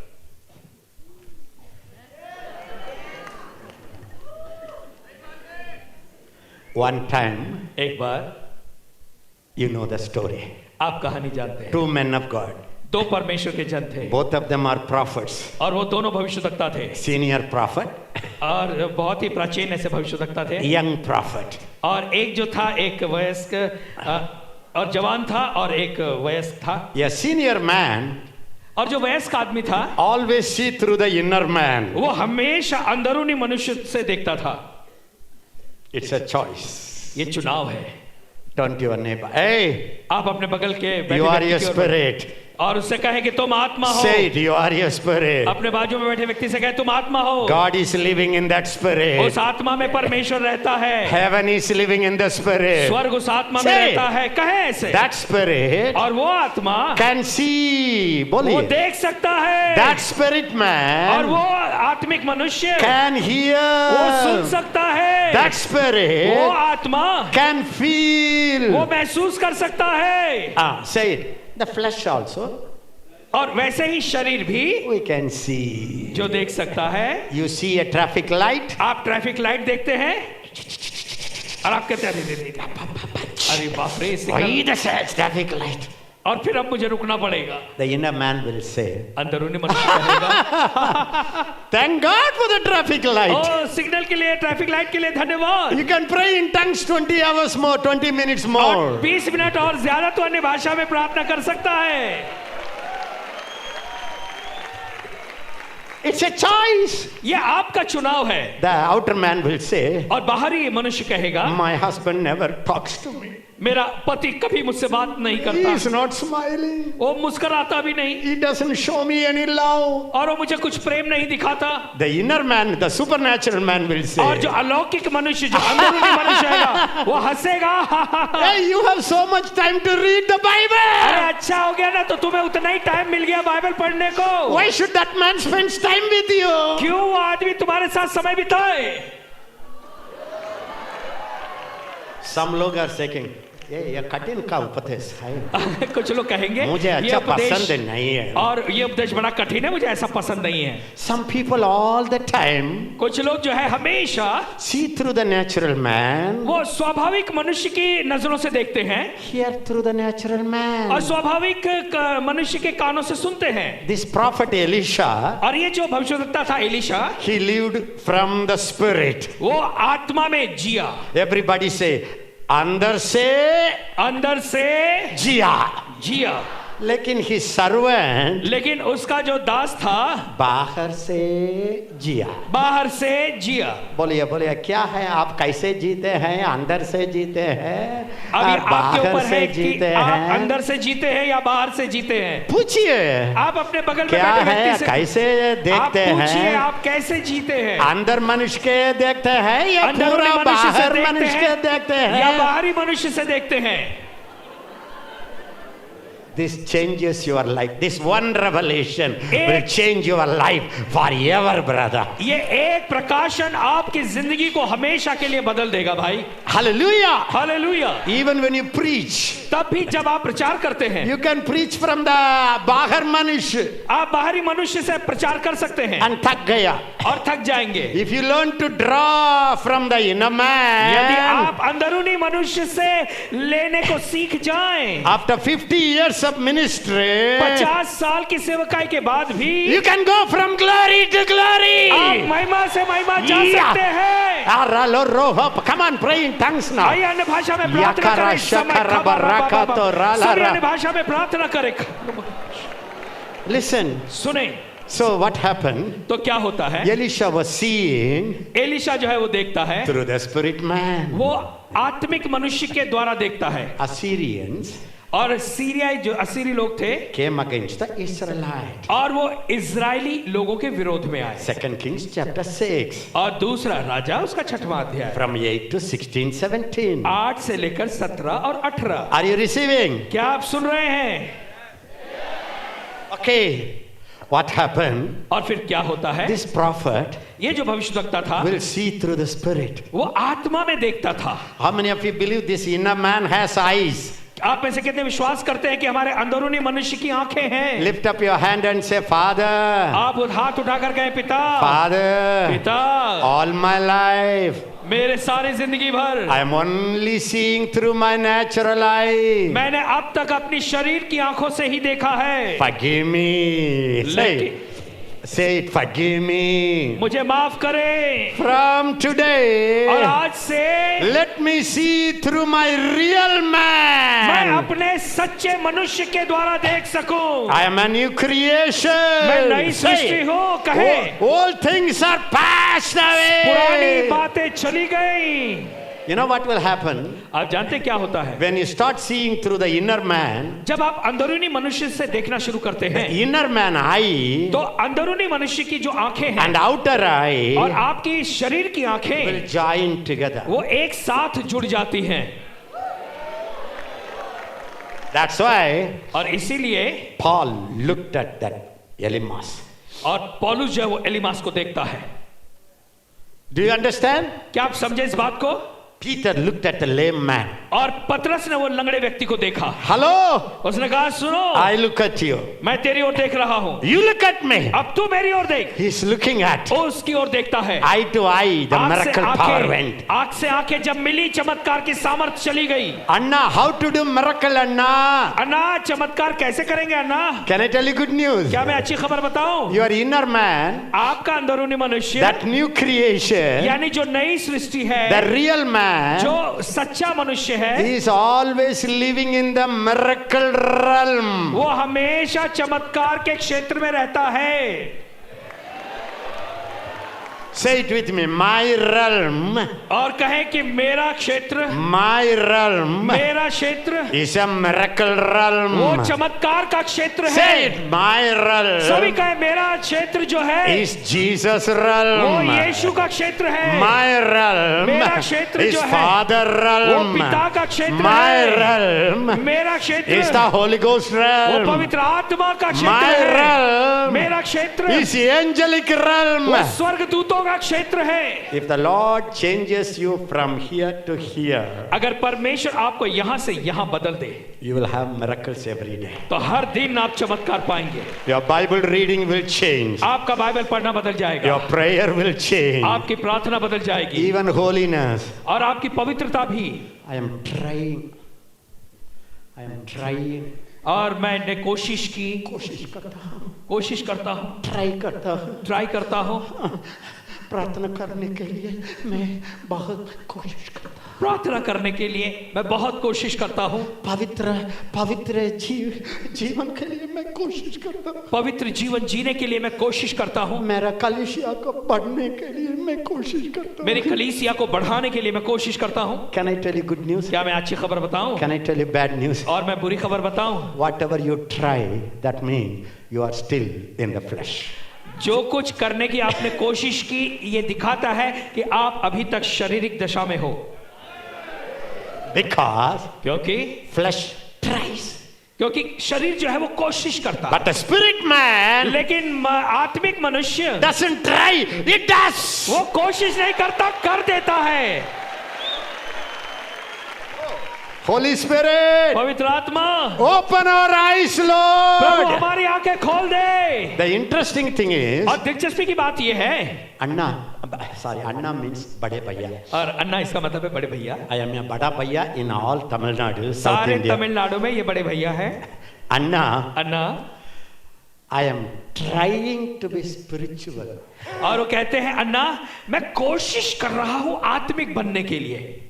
One time, एक बार you know the story. आप कहानी जानते हैं। Two men of God. दो परमेश्वर के जन थे Both of them are prophets. और वो दोनों भविष्यवक्ता थे Senior prophet, और बहुत ही प्राचीन ऐसे भविष्यवक्ता थे। young prophet. और एक जो था एक वयस्क और जवान था और एक वयस्क था। A senior man और जो वयस्क आदमी था always see through the inner man. वो हमेशा अंदरूनी मनुष्य से देखता था। It's a choice. ये चुनाव है। Turn to your neighbor. Hey, आप अपने बगल के बैठे you are व्यक्ति your की ओर spirit. और उससे कहे कि तुम आत्मा हो। Say it, you are your spirit. अपने बाजू में बैठे व्यक्ति से कहे तुम आत्मा हो। God is living in that spirit. उस आत्मा में परमेश्वर रहता है। Heaven is living in the spirit. स्वर्ग उस आत्मा में Say. रहता है। कहे ऐसे। That spirit और वो आत्मा can see. वो बोलिए. देख सकता है। That spirit और man वो आत्मिक मनुष्य can वो hear. सुन सकता है। That वो spirit आत्मा can feel. वो महसूस कर सकता है। Say it. The flesh also और वैसे ही शरीर भी we can see. जो देख सकता है। You see a traffic light. आप ट्रैफिक लाइट देखते हैं और आप कहते हैं अरे बाप रे Why signal. the traffic light? और फिर अब मुझे रुकना पड़ेगा। The inner man will say, अंदरूनी मनुष्य कहेगा thank God for the traffic light. ओ सिग्नल के लिए, ट्रैफिक लाइट के लिए धन्यवाद। You can pray in tongues 20 hours more, 20 minutes और more. 20 मिनट और ज्यादा तो अन्य भाषा में प्रार्थना कर सकता है। It's a choice. ये आपका चुनाव है। The outer man will say, और बाहरी मनुष्य कहेगा my husband never talks to me. मेरा पति कभी मुझसे बात नहीं He करता, is not smiling. वो मुस्कुराता भी नहीं He doesn't show me any love. और वो मुझे कुछ प्रेम नहीं दिखाता। The inner man, the supernatural man will say, और जो अलौकिक मनुष्य, जो अंदरूनी मनुष्य है वो हंसेगा। hey, you have so much time to read the अरे Bible. अच्छा हो गया ना, तो तुम्हें उतना ही टाइम मिल गया बाइबल पढ़ने को। Why should that man spend time with you? क्यों वो आदमी तुम्हारे साथ समय बिताए? Some लोग are saying, ये कठिन का उपदेश है, कुछ लोग कहेंगे मुझे ये अच्छा उपदेश पसंद नहीं है. और ये उपदेश बड़ा कठिन है, मुझे ऐसा पसंद नहीं है। Some people all the time कुछ लोग जो है हमेशा see through the natural man, वो स्वाभाविक मनुष्य की नजरों से देखते हैं hear through the natural और man. स्वाभाविक मनुष्य के कानों से सुनते हैं। This prophet Elisha, और ये जो भविष्यवक्ता था Elisha, he lived from the spirit. वो आत्मा में जिया। Everybody say, अंदर से जिया. लेकिन his servant, लेकिन उसका जो दास था बाहर से जिया. बाहर से जिया। बोलिए बोलिए, क्या है, आप कैसे जीते हैं? अंदर से जीते हैं अभी और आपके बाहर ऊपर से है कि जीते आप हैं? अंदर से जीते हैं या बाहर से जीते हैं। पूछिए, आप अपने बगल में क्या बैठे है, व्यक्ति से कैसे आप देखते पूछिए हैं? आप कैसे जीते हैं। अंदर मनुष्य के देखते हैं या अंदरूनी पूरा मनुष्य से बाहर देखते मनुष्य के हैं देखते या हैं? बाहरी मनुष्य से देखते हैं। This changes your life. This one revelation will change your life forever, brother. ये एक प्रकाशन आपकी जिंदगी को हमेशा के लिए बदल देगा भाई। Hallelujah. Hallelujah. Even when you preach, तब भी जब आप प्रचार करते हैं, you can preach from the बाहर मनुष्य, आप बाहरी मनुष्य से प्रचार कर सकते हैं and थक गया। और थक जाएंगे। If you learn to draw from the inner यदि man, आप अंदरूनी मनुष्य से लेने को सीख जाएं, after 50 years of ministry, 50 साल की सेवकाई के बाद भी you can go from glory to glory. आप महिमा से महिमा जा सकते हैं। Come on, pray in tongues now. आइए अन्य भाषा में प्रार्थना करें। सभी अन्य भाषा में प्रार्थना करें। Listen. सुने। So what happened? तो क्या होता है? Elisha was seeing एलिशा जो है वो देखता है through the spirit man. वो आत्मिक मनुष्य के द्वारा देखता है। Assyrians और सीरियाई जो असीरी लोग थे came against the Israelites. और वो इजरायली लोगों के विरोध में आए। 2 Kings chapter 6. और दूसरा राजा उसका 6वां अध्याय From 8 to 16, 17. 8 से लेकर 17 और 18। Are you receiving? क्या आप सुन रहे हैं? Okay. What happened? और फिर क्या होता है? This prophet ये जो भविष्यद्वक्ता था will see through the spirit. वो आत्मा में देखता था। How many of you believe this inner man has eyes? आप में से कितने विश्वास करते हैं कि हमारे अंदरूनी मनुष्य की आंखें हैं? Lift up your hand and say, Father. आप हाथ उठाकर कहें, पिता। Father. पिता। All my life. मेरे सारी जिंदगी भर I am only seeing through my natural eye. मैंने अब तक अपनी शरीर की आंखों से ही देखा है। Forgive me. Say it. Forgive me. मुझे माफ करें। From today, और आज से let me see through my real मैं man. अपने सच्चे मनुष्य के द्वारा देख सकूं। I am a new creation. मैं नई सृष्टि हूँ। कहे all things are passed पुरानी away. बातें चली गई। You know what will happen? आप जानते क्या होता है? When you start seeing through the inner man, जब आप अंदरूनी मनुष्य से देखना शुरू करते हैं, inner man eye तो अंदरूनी मनुष्य की जो आंखें हैं and outer eye और आपकी शरीर की will आंखें join together. वो एक साथ जुड़ जाती हैं। That's why और इसीलिए Paul looked at that Elimas. और पौलुस जो है वो एलिमास को देखता है। Do you understand? क्या आप समझे इस बात को? Peter looked at the lame man. और पतरस ने वो लंगड़े व्यक्ति को देखा। Hello? उसने कहा, सुनो, I look at you. मैं तेरी ओर देख रहा हूँ। You look at me. अब तू मेरी ओर देख। He's looking at. वो उसकी ओर देखता है। Eye to eye, the miracle power went. आंख से आंखें जब मिली, चमत्कार की सामर्थ चली गई। Anna, how to do miracle, Anna? अन्ना, चमत्कार कैसे करेंगे अन्ना? Can I tell you good news? क्या मैं अच्छी खबर बताऊं? Your inner man, आपका अंदरूनी मनुष्य, that new creation, यानी जो नई सृष्टि है, the real man, जो सच्चा मनुष्य है, he is always living in the miracle realm. वो हमेशा चमत्कार के क्षेत्र में रहता है। Say it with me. My realm. और कहें कि मेरा क्षेत्र, My realm मेरा क्षेत्र is a miracle realm. वो चमत्कार का क्षेत्र Say है। it. My सभी realm कहें, मेरा क्षेत्र जो है is Jesus' वो realm. यीशु का क्षेत्र है। My realm मेरा क्षेत्र is जो है Father वो realm. पिता का क्षेत्र My है। realm मेरा क्षेत्र is the Holy Ghost वो realm. पवित्र आत्मा का क्षेत्र My है। realm मेरा क्षेत्र is the angelic realm. वो स्वर्ग दूतों का क्षेत्र है। If the Lord changes you from here to here, अगर परमेश्वर आपको यहाँ से यहाँ बदल दे, you will have miracles every day. तो हर दिन आप चमत्कार पाएंगे। Your Bible reading will change. आपका बाइबल पढ़ना बदल जाएगा। Your prayer will change. आपकी प्रार्थना बदल जाएगी। Even holiness. और आपकी पवित्रता भी। I am trying. और मैंने कोशिश की, कोशिश करता हूँ। कोशिश करता हूँ, ट्राई करता हूँ। प्रार्थना करने के लिए मैं बहुत कोशिश करता हूँ। प्रार्थना करने के लिए मैं बहुत कोशिश करता हूँ। पवित्र जीवन के लिए मैं कोशिश करता हूँ। पवित्र जीवन जीने के लिए मैं कोशिश करता हूँ। मेरा कलीसिया को बढ़ने के लिए मैं कोशिश करता हूँ। मेरी कलीसिया को बढ़ाने के लिए मैं कोशिश करता हूँ। Can I tell you good news? क्या मैं अच्छी खबर बताऊँ? Can I tell you bad news? और मैं बुरी खबर बताऊँ? Whatever you try, that means you are still in the flesh. जो कुछ करने की आपने कोशिश की, ये दिखाता है कि आप अभी तक शारीरिक दशा में हो। Because क्योंकि flesh tries. क्योंकि शरीर जो है वो कोशिश करता है, But the spirit man लेकिन आत्मिक मनुष्य doesn't try, it does. वो कोशिश नहीं करता, कर देता है। Holy Spirit, पवित्र आत्मा, open our eyes, Prabhu Lord. हमारी आंखें खोल दे। The interesting thing is, और दिलचस्पी की बात यह है, Anna means बड़े भैया. और अन्ना इसका मतलब है बड़े भैया। I am a बड़ा भैया in all Tamil Nadu, South सारे India. तमिलनाडु में ये बड़े भैया है। Anna, Anna, I am trying to be spiritual. और वो कहते हैं अन्ना मैं कोशिश कर रहा हूं आत्मिक बनने के लिए।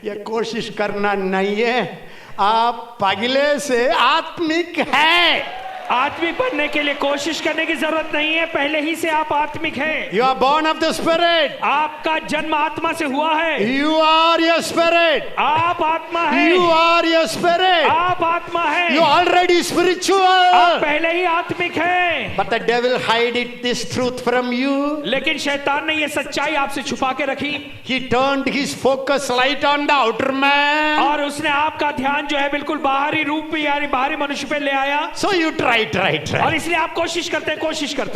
ये कोशिश करना नहीं है, आप पगले से आत्मिक है। आत्मिक बनने के लिए कोशिश करने की जरूरत नहीं है, पहले ही से आप आत्मिक हैं। You are born of the Spirit. आपका जन्म आत्मा से हुआ है। You are your Spirit. आप आत्मा हैं। You are your Spirit. आप आत्मा हैं। You are already आप spiritual. पहले ही आत्मिक हैं। But the devil hide this truth from you. लेकिन शैतान ने ये सच्चाई आपसे छुपा के रखी, He turned his focus light on the outer man. और उसने आपका ध्यान जो है बिल्कुल बाहरी रूप में यानी बाहरी मनुष्य पे ले आया। So you try. और इसलिए आप कोशिश करते हैं।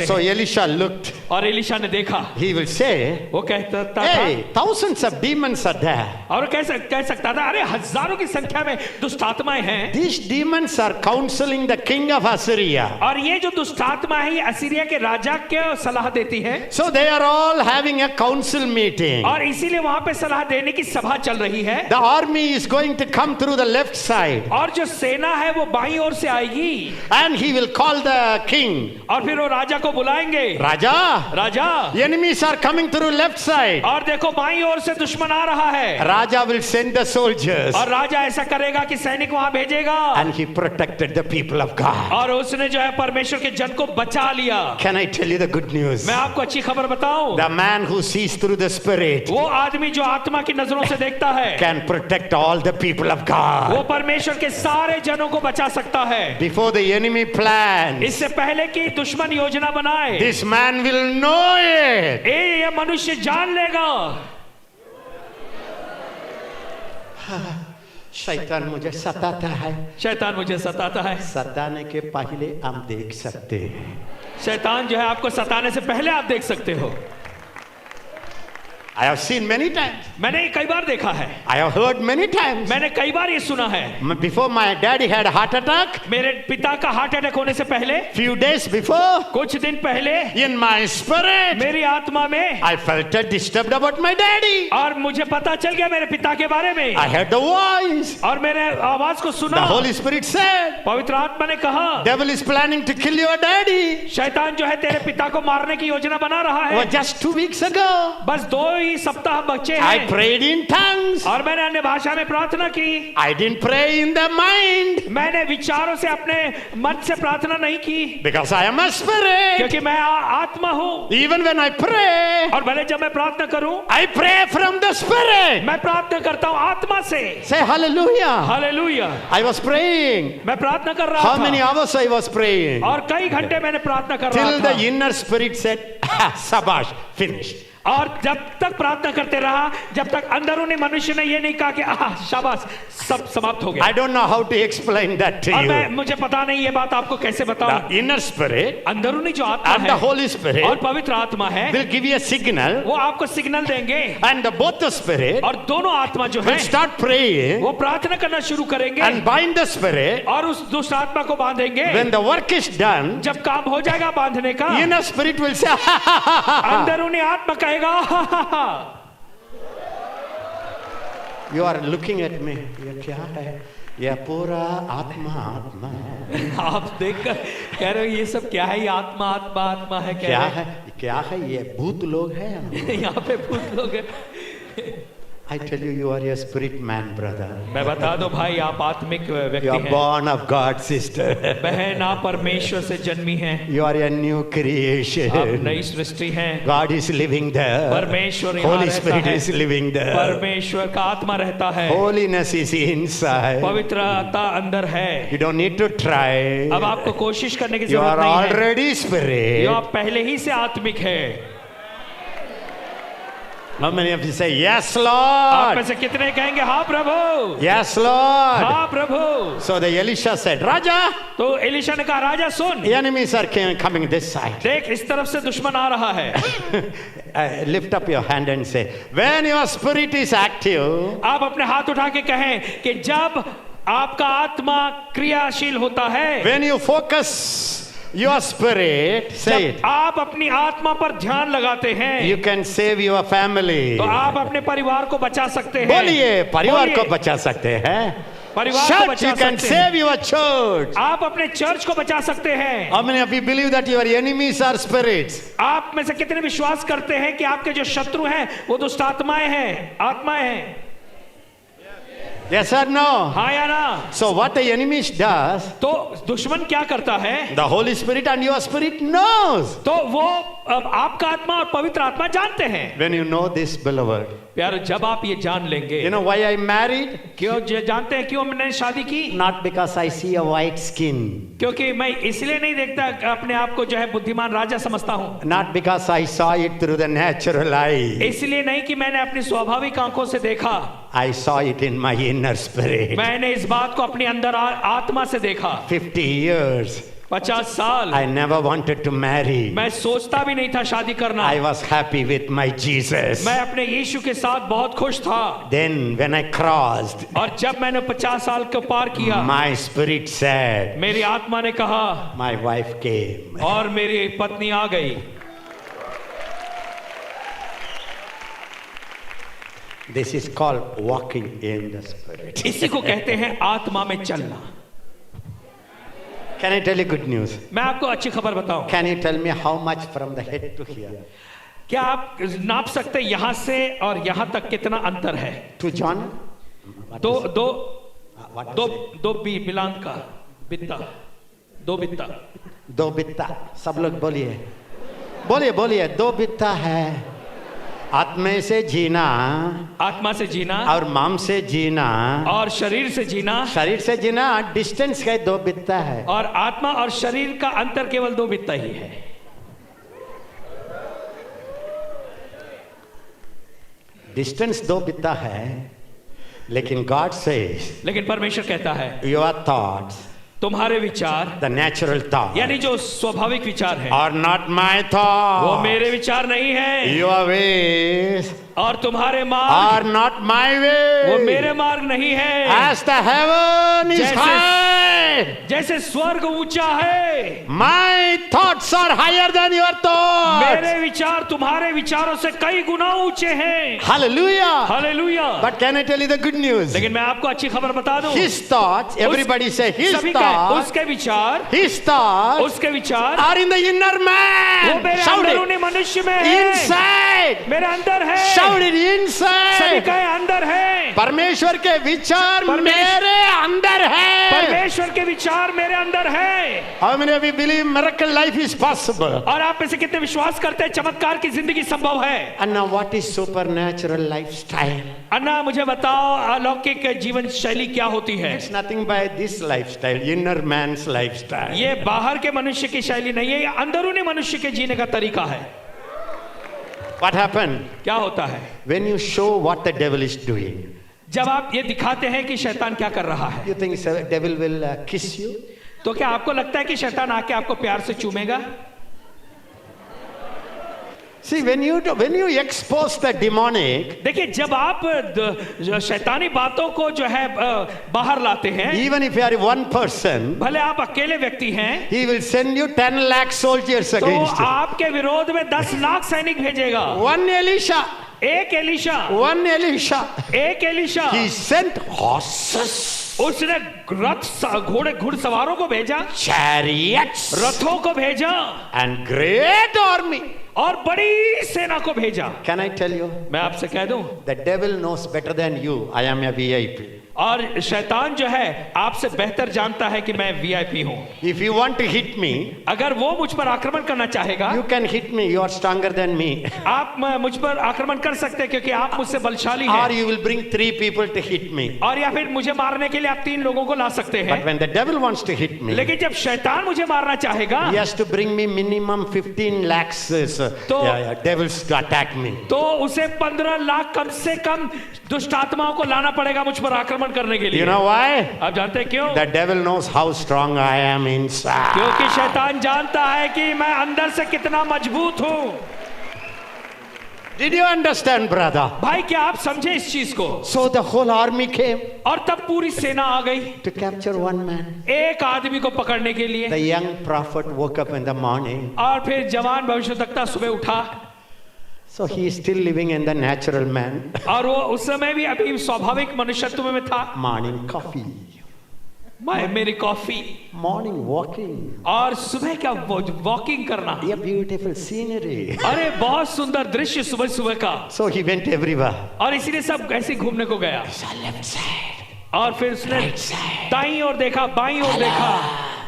So Elisha looked. और एलिशा ने देखा, He will say, वो कहता था, hey, thousands of demons are there. और कह सकता था, अरे हजारों की संख्या में दुष्ट आत्माएं हैं। These demons are counseling the king of Assyria. और ये जो दुष्ट आत्मा है ये असीरिया के राजा के सलाह देती है। So they are all having a council meeting. और इसीलिए वहां पे सलाह देने की सभा चल रही है। The army is going to come through the left side. और जो सेना है वो बाईं ओर से आएगी। And he will call the king. और फिर वो राजा को बुलाएंगे, राजा, enemies are coming through left side. और देखो बाईं ओर से दुश्मन आ रहा है। Raja will send the soldiers. और राजा ऐसा करेगा कि सैनिक वहां भेजेगा। And he protected the people of God. और उसने जो है परमेश्वर के जन को बचा लिया। Can I tell you the good news? मैं आपको अच्छी खबर बताऊं, The man who sees through the spirit वो आदमी जो आत्मा की नजरों से देखता है, can protect all the people of God. वो परमेश्वर के सारे जनों को बचा सकता है। Before the enemy plans, इससे पहले कि दुश्मन योजना बनाए, this man will know it. ये मनुष्य जान लेगा। शैतान मुझे सताता है। शैतान मुझे सताता है। सताने के पहले हम देख सकते हैं। शैतान जो है आपको सताने से पहले आप देख सकते हो। I have seen many times. मैंने कई बार देखा है। I have heard many times. मैंने कई बार ये सुना है। Before my daddy had a heart attack, मेरे पिता का हार्ट अटैक होने से पहले, few days before, कुछ दिन पहले, in my spirit, मेरी आत्मा में I felt disturbed about my daddy. और मुझे पता चल गया मेरे पिता के बारे में। I heard the voice. और मैंने आवाज को सुना। The Holy Spirit said, पवित्र आत्मा ने कहा, devil is planning to kill your daddy. शैतान जो है तेरे पिता को मारने की योजना बना रहा है। Well, just 2 weeks ago, बस 2 ही सप्ताह बचे I हैं। prayed in tongues. और मैंने अन्य भाषा में प्रार्थना की। I didn't pray in the mind. मैंने विचारों से अपने मन से प्रार्थना नहीं की, Because I am a spirit. क्योंकि मैं आत्मा हूँ। Even when I pray, और भले जब मैं प्रार्थना करूं, I pray from the spirit. मैं प्रार्थना करता हूँ आत्मा से। Say hallelujah. Hallelujah. I was praying. मैं प्रार्थना कर रहा How था। many hours I was praying? और कई घंटे मैंने प्रार्थना कर रहा Till था। the inner spirit said, Sabash, finished. और जब तक प्रार्थना करते रहा, जब तक अंदरूनी मनुष्य ने ये नहीं कहा कि शाबाश सब समाप्त हो गया। I don't know how to explain that to और you. मुझे पता नहीं ये बात आपको कैसे बताऊं। The inner spirit अंदरूनी जो आत्मा and the है Holy Spirit और पवित्र आत्मा है, will give you a signal, वो आपको सिग्नल देंगे। and both the spirit और दोनों आत्मा जो will है start praying वो प्रार्थना करना शुरू करेंगे and bind the spirit. और उस दुष्ट आत्मा को बांधेंगे। When the work is done, जब काम हो जाएगा बांधने का, inner spirit will say, अंदरूनी आत्मा कहेगा You are looking at me. ये क्या है? ये पूरा आत्मा। आप देखकर कह रहे हो ये सब क्या है? ये आत्मा आत्मा आत्मा है। क्या है? क्या है? ये भूत लोग हैं। यहाँ पे भूत लोग हैं। I tell you, you are a spirit man, brother. मैं बता दो भाई, आप आत्मिक व्यक्ति You are हैं। born of God, sister. बहन आप परमेश्वर से जन्मी हैं। You are a new creation. आप नई सृष्टि हैं। God is living there. परमेश्वर यहाँ Holy रहता Spirit है। is living there. परमेश्वर का आत्मा रहता है। Holiness is inside. पवित्रता अंदर है। You don't need to try. अब आपको कोशिश करने की You जरूरत are नहीं है। already spirit. आप पहले ही से आत्मिक है। How many of you say, yes, आप में Lord? से कितने कहेंगे हाँ प्रभु, Yes, Lord. हाँ प्रभु? So the Elisha said, Raja, तो एलीशा ने कहा राजा सुन, the enemies are coming this side. देख इस तरफ से दुश्मन आ रहा है। Lift up your hand and say, when your spirit is active, आप अपने हाथ उठा के कहें कि जब आपका आत्मा क्रियाशील होता है, when you focus your spirit, say it, जब आप अपनी आत्मा पर ध्यान लगाते हैं, you can save your family. तो आप अपने परिवार को बचा सकते हैं। बोलिए, परिवार को बोलिए, बचा सकते हैं। परिवार को Church, बचा you can सकते save हैं। your church. आप अपने चर्च को बचा सकते हैं। How many of you believe that your enemies are spirits? आप में से कितने विश्वास करते हैं कि आपके जो शत्रु हैं वो दुष्ट आत्माएं हैं, आत्माएं हैं? Yes or no? हाँ या ना? So what the enemy does, तो दुश्मन क्या करता है? the Holy Spirit and your spirit knows. तो वो आपका आत्मा और पवित्र आत्मा जानते हैं। When you know this, beloved, प्यारे, जब आप ये जान लेंगे, you know why I married? क्यों जानते हैं क्यों मैंने शादी की? Not because I see a white skin. क्योंकि मैं इसलिए नहीं देखता अपने आप को जो है बुद्धिमान राजा समझता हूँ। Not because I saw it through the natural eye. इसलिए नहीं कि मैंने अपनी स्वाभाविक आंखों से देखा, I saw it in my inner spirit. मैंने इस बात को अपने अंदर आत्मा से देखा। 50 years. 50 साल I never wanted to marry. मैं सोचता भी नहीं था शादी करना। I was happy with my Jesus. मैं अपने यीशु के साथ बहुत खुश था। Then when I crossed, और जब मैंने 50 साल को पार किया, my spirit said, मेरी आत्मा ने कहा, my wife came. और मेरी पत्नी आ गई। This is called walking in the spirit. इसी को कहते हैं आत्मा में चलना। Can I tell you good news? मैं आपको अच्छी खबर बताऊं। Can you tell me how much from the head to here? क्या आप नाप सकते हैं यहां से और यहां तक कितना अंतर है? To John? दो दो What दो is it? दो बिलांत का बित्ता, दो बित्ता। 2 बित्ता। सब लोग बोलिए, बोलिए बोलिए, 2 बित्ता है। आत्मा से जीना, आत्मा से जीना और माम से जीना, और शरीर से जीना, शरीर से जीना डिस्टेंस का 2 बित्ता है। और आत्मा और शरीर का अंतर केवल 2 बित्ता ही है। डिस्टेंस 2 बित्ता है, लेकिन गॉड सेज, लेकिन परमेश्वर कहता है योर थॉट्स, तुम्हारे विचार, द नेचुरल थॉट, यानी जो स्वाभाविक विचार है, आर नॉट माई थॉट, वो मेरे विचार नहीं है। योर वेज और तुम्हारे मार्ग आर नॉट माई वे, वो मेरे मार्ग नहीं है। As the heaven is high, जैसे स्वर्ग ऊंचा है, my thoughts are higher than your thoughts. मेरे विचार तुम्हारे विचारों से कई गुना ऊंचे हैं। Hallelujah, hallelujah. But can I tell you the good news? लेकिन मैं आपको अच्छी खबर बता दूं, हिज थॉट्स, एवरीबॉडी से हिज सभी थॉट्स, उसके विचार, हिज थॉट्स उसके विचार आर इन द इनर वो मैन। मेरे शाउट अंदरूनी मनुष्य में है, इनसाइड, मेरे अंदर है। शाउट इट सभी इनसाइड। का अंदर है। परमेश्वर के विचार मेरे अंदर है। परमेश्वर के विचार मेरे अंदर है। How many of you believe miracle life is possible? और आप में से कितने विश्वास करते हैं चमत्कार की जिंदगी संभव है? And now what is supernatural lifestyle? अन्ना मुझे बताओ अलौकिक जीवन शैली क्या होती है? It's nothing by this lifestyle, inner man's lifestyle. ये बाहर के मनुष्य की शैली नहीं है, ये अंदरूनी मनुष्य के जीने का तरीका है। What happened? क्या होता है? When you show what the devil is doing, जब आप ये दिखाते हैं कि शैतान क्या कर रहा है, you think the devil will kiss you? तो क्या आपको लगता है कि शैतान आके आपको प्यार से चूमेगा? See, when you expose the demonic, देखिए, जब आप शैतानी बातों को जो है बाहर लाते हैं, even if you are one person, भले आप अकेले व्यक्ति हैं, he will send you 10 lakh soldiers तो against you. आपके विरोध में 10 लाख सैनिक भेजेगा। One Elisha, एक एलीशा, one Elisha, एक एलीशा, he sent horses, उसने घोड़े घुड़सवारों को भेजा, chariots, रथों को भेजा, and great army. और बड़ी सेना को भेजा। Can I tell you? मैं आपसे कह दूं, The devil knows better than you. I am a VIP. और शैतान जो है आपसे बेहतर जानता है कि मैं वीआईपी हूं। If you want to hit me, अगर वो मुझ पर आक्रमण करना चाहेगा, you can hit me. You are stronger than me. आप मुझ पर आक्रमण कर सकते हैं क्योंकि आप मुझसे बलशाली Or हैं। you will bring 3 people to hit me. और या फिर मुझे मारने के लिए आप 3 लोगों को ला सकते But हैं। when the devil wants to hit me, लेकिन जब शैतान मुझे मारना चाहेगा, he has to bring me minimum 15 lakhs devils to attack me. तो उसे 15 लाख कम से कम दुष्ट आत्माओं को लाना पड़ेगा मुझ पर आक्रमण करने के लिए। You know why? आप जानते हैं क्यों? The devil knows how strong I am inside. क्योंकि शैतान जानता है कि मैं अंदर से कितना मजबूत हूं। Did you understand, brother? भाई क्या आप समझे इस चीज को? So the whole army came और तब पूरी सेना आ गई to capture one man. एक आदमी को पकड़ने के लिए। The young prophet woke up in the morning. और फिर जवान भविष्यवक्ता सुबह उठा। So he is still living in the natural man. और वो उस समय भी अभी स्वाभाविक मनुष्यत्व में था। Morning coffee. मेरी कॉफी, morning walking, और सुबह क्या वॉकिंग करना, a beautiful scenery. अरे बहुत सुंदर दृश्य सुबह सुबह का। So he went everywhere. और इसीलिए सब ऐसे घूमने को गया। Left side, और फिर उसने right side, दाईं ओर देखा, बाईं ओर देखा,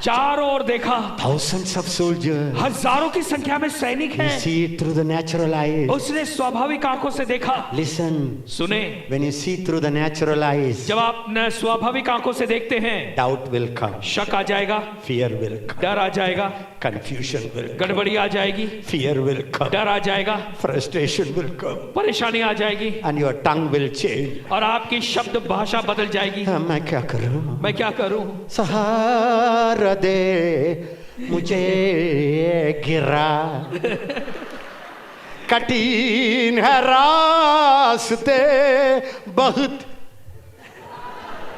चारों ओर देखा। thousands of soldiers. हजारों की संख्या में सैनिक You हैं। see it through the natural eyes. उसने स्वाभाविक आंखों से देखा। Listen, सुने, when you see through the natural eyes, जब आप न स्वाभाविक आंखों से देखते हैं, doubt will come, शक आ जाएगा, fear will come, डर आ जाएगा, confusion will come, गड़बड़ी आ जाएगी, fear will come, डर आ जाएगा, frustration will come, परेशानी आ जाएगी, and your tongue will change. और आपकी शब्द भाषा बदल जाएगी। मैं क्या करूं? मैं क्या करूं? सहारा दे मुझे गिरा, कठिन है रास्ते बहुत,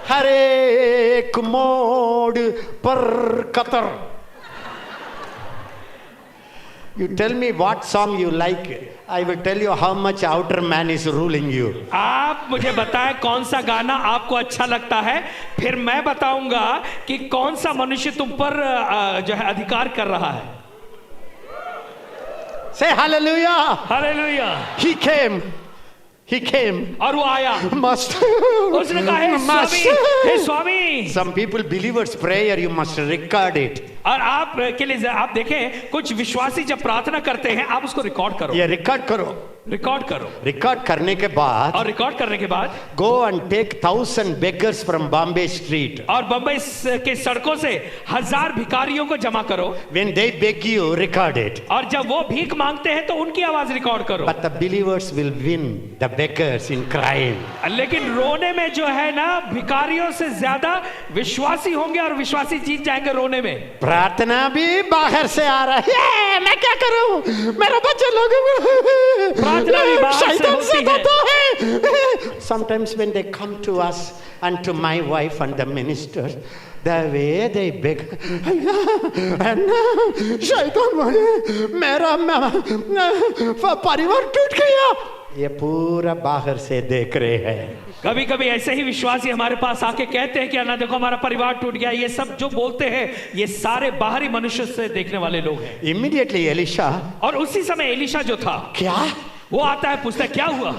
हर एक मोड़ पर Qatar. You tell me what song you like, I will tell you how much outer man is ruling you. आप मुझे बताएं कौन सा गाना आपको अच्छा लगता है, फिर मैं बताऊंगा कि कौन सा मनुष्य तुम पर जो है अधिकार कर रहा है। Say hallelujah. Hallelujah. He came. और वो आया। Master. उसने कहा, हे स्वामी, हे स्वामी। Some people believers prayer you must record it. और आप के लिए आप देखें, कुछ विश्वासी जब प्रार्थना करते हैं आप उसको रिकॉर्ड करो। ये रिकॉर्ड करो। रिकॉर्ड करो। रिकॉर्ड करने के बाद, और रिकॉर्ड करने के बाद go and take 1000 beggars from Bombay street. और बंबई के सड़कों से 1000 भिखारियों को जमा करो। When they beg you, record it. और जब वो भीख मांगते हैं तो उनकी आवाज रिकॉर्ड करो। But the believers will win the beggars in crying. लेकिन रोने में जो है ना, भिखारियों से ज्यादा विश्वासी होंगे और विश्वासी जीत जाएंगे रोने में। प्रार्थना भी बाहर से आ रहा है। मैं क्या करूं? मेरा बच्चा लोग शैतान से डरता है। Sometimes when they come to us and to my wife and the minister, the way they beg, शैतान बोले मेरा परिवार टूट गया। ये पूरा बाहर से देख रहे हैं। कभी कभी ऐसे ही विश्वासी हमारे पास आके कहते हैं कि ना देखो हमारा परिवार टूट गया। ये सब जो बोलते हैं ये सारे बाहरी मनुष्य से देखने वाले लोग हैं। Immediately एलिशा, और उसी समय एलिशा जो था, क्या वो आता है, पूछता है क्या हुआ।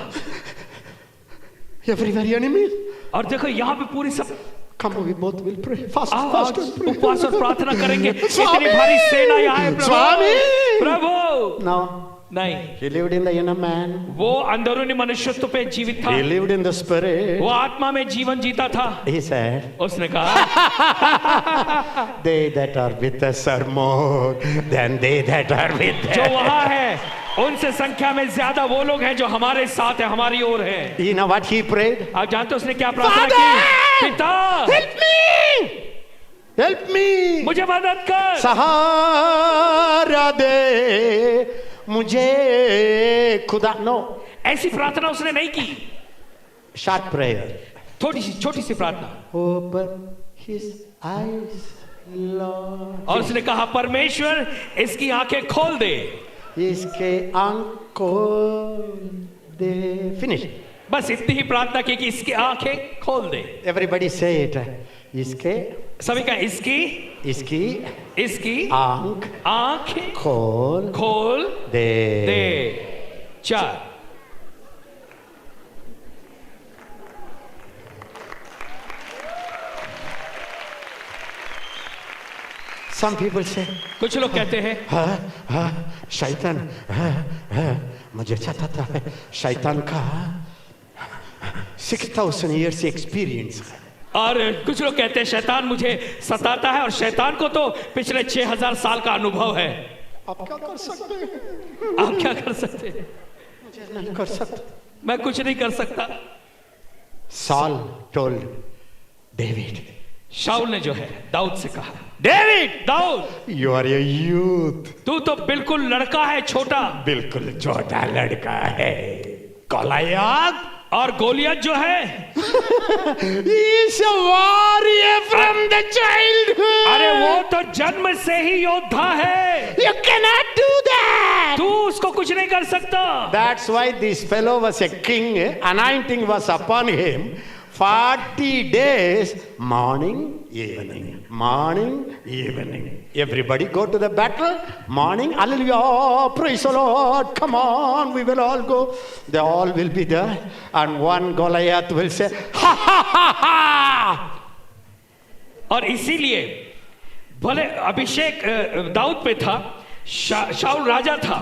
Everywhere enemy. और देखो यहाँ पे पूरी सब Come on, we both will pray. Fast, आओ, fast आओ, and pray. उपवास और प्रार्थना करेंगे। स्वामी! इतनी भारी सेना यहाँ है स्वामी! प्रभु। No. नहीं, He lived in the inner man. वो अंदरूनी मनुष्यत्व पे जीवित था। He lived in the spirit. वो आत्मा में जीवन जीता था। He said, उसने कहा, they that are with us are more than they that are with जो them. वहाँ है उनसे संख्या में ज्यादा वो लोग हैं जो हमारे साथ है, हमारी ओर है। You know what he prayed? आप जानते हो उसने क्या प्रार्थना Father! की? पिता, Help me! Help me! मुझे मदद कर। सहारा दे मुझे खुदा। No. ऐसी प्रार्थना उसने नहीं की। Short prayer. थोड़ी सी छोटी सी प्रार्थना। Open his eyes, Lord. और उसने कहा, परमेश्वर इसकी आंखें खोल दे। इसके आंख खोल दे। Finish. बस इतनी ही प्रार्थना की कि इसकी आंखें खोल दे। Everybody say it. इसके, सभी का इसकी इसकी आंखें खोल दे। 4 Some people say, कुछ लोग कहते हैं शैतान मुझे सताता है। शैतान का 6,000 years एक्सपीरियंस है। और कुछ लोग कहते हैं शैतान मुझे सताता है, और शैतान को तो पिछले 6,000 साल का अनुभव है। आप क्या कर सकते हैं? आप क्या कर सकते हैं? मुझे नहीं कर सकता। मैं कुछ नहीं कर सकता। Saul told David, शाऊल ने जो है दाऊद से कहा, David, Dawood you are a youth. तू तो बिल्कुल लड़का है, छोटा। बिल्कुल छोटा लड़का है। गोलियत और गोलियत जो है he is a warrior from the childhood. अरे वो तो जन्म से ही योद्धा है। You cannot do that. तू उसको कुछ नहीं कर सकता। That's why this fellow was a king. Anointing was upon him. 40 days, morning, evening, morning, evening. Everybody go to the battle, morning, hallelujah, praise the Lord, come on, we will all go. They all will be there, and one Goliath will say, ha ha ha ha. और इसीलिए भले अभिषेक दाऊद पे था, शाऊल राजा था,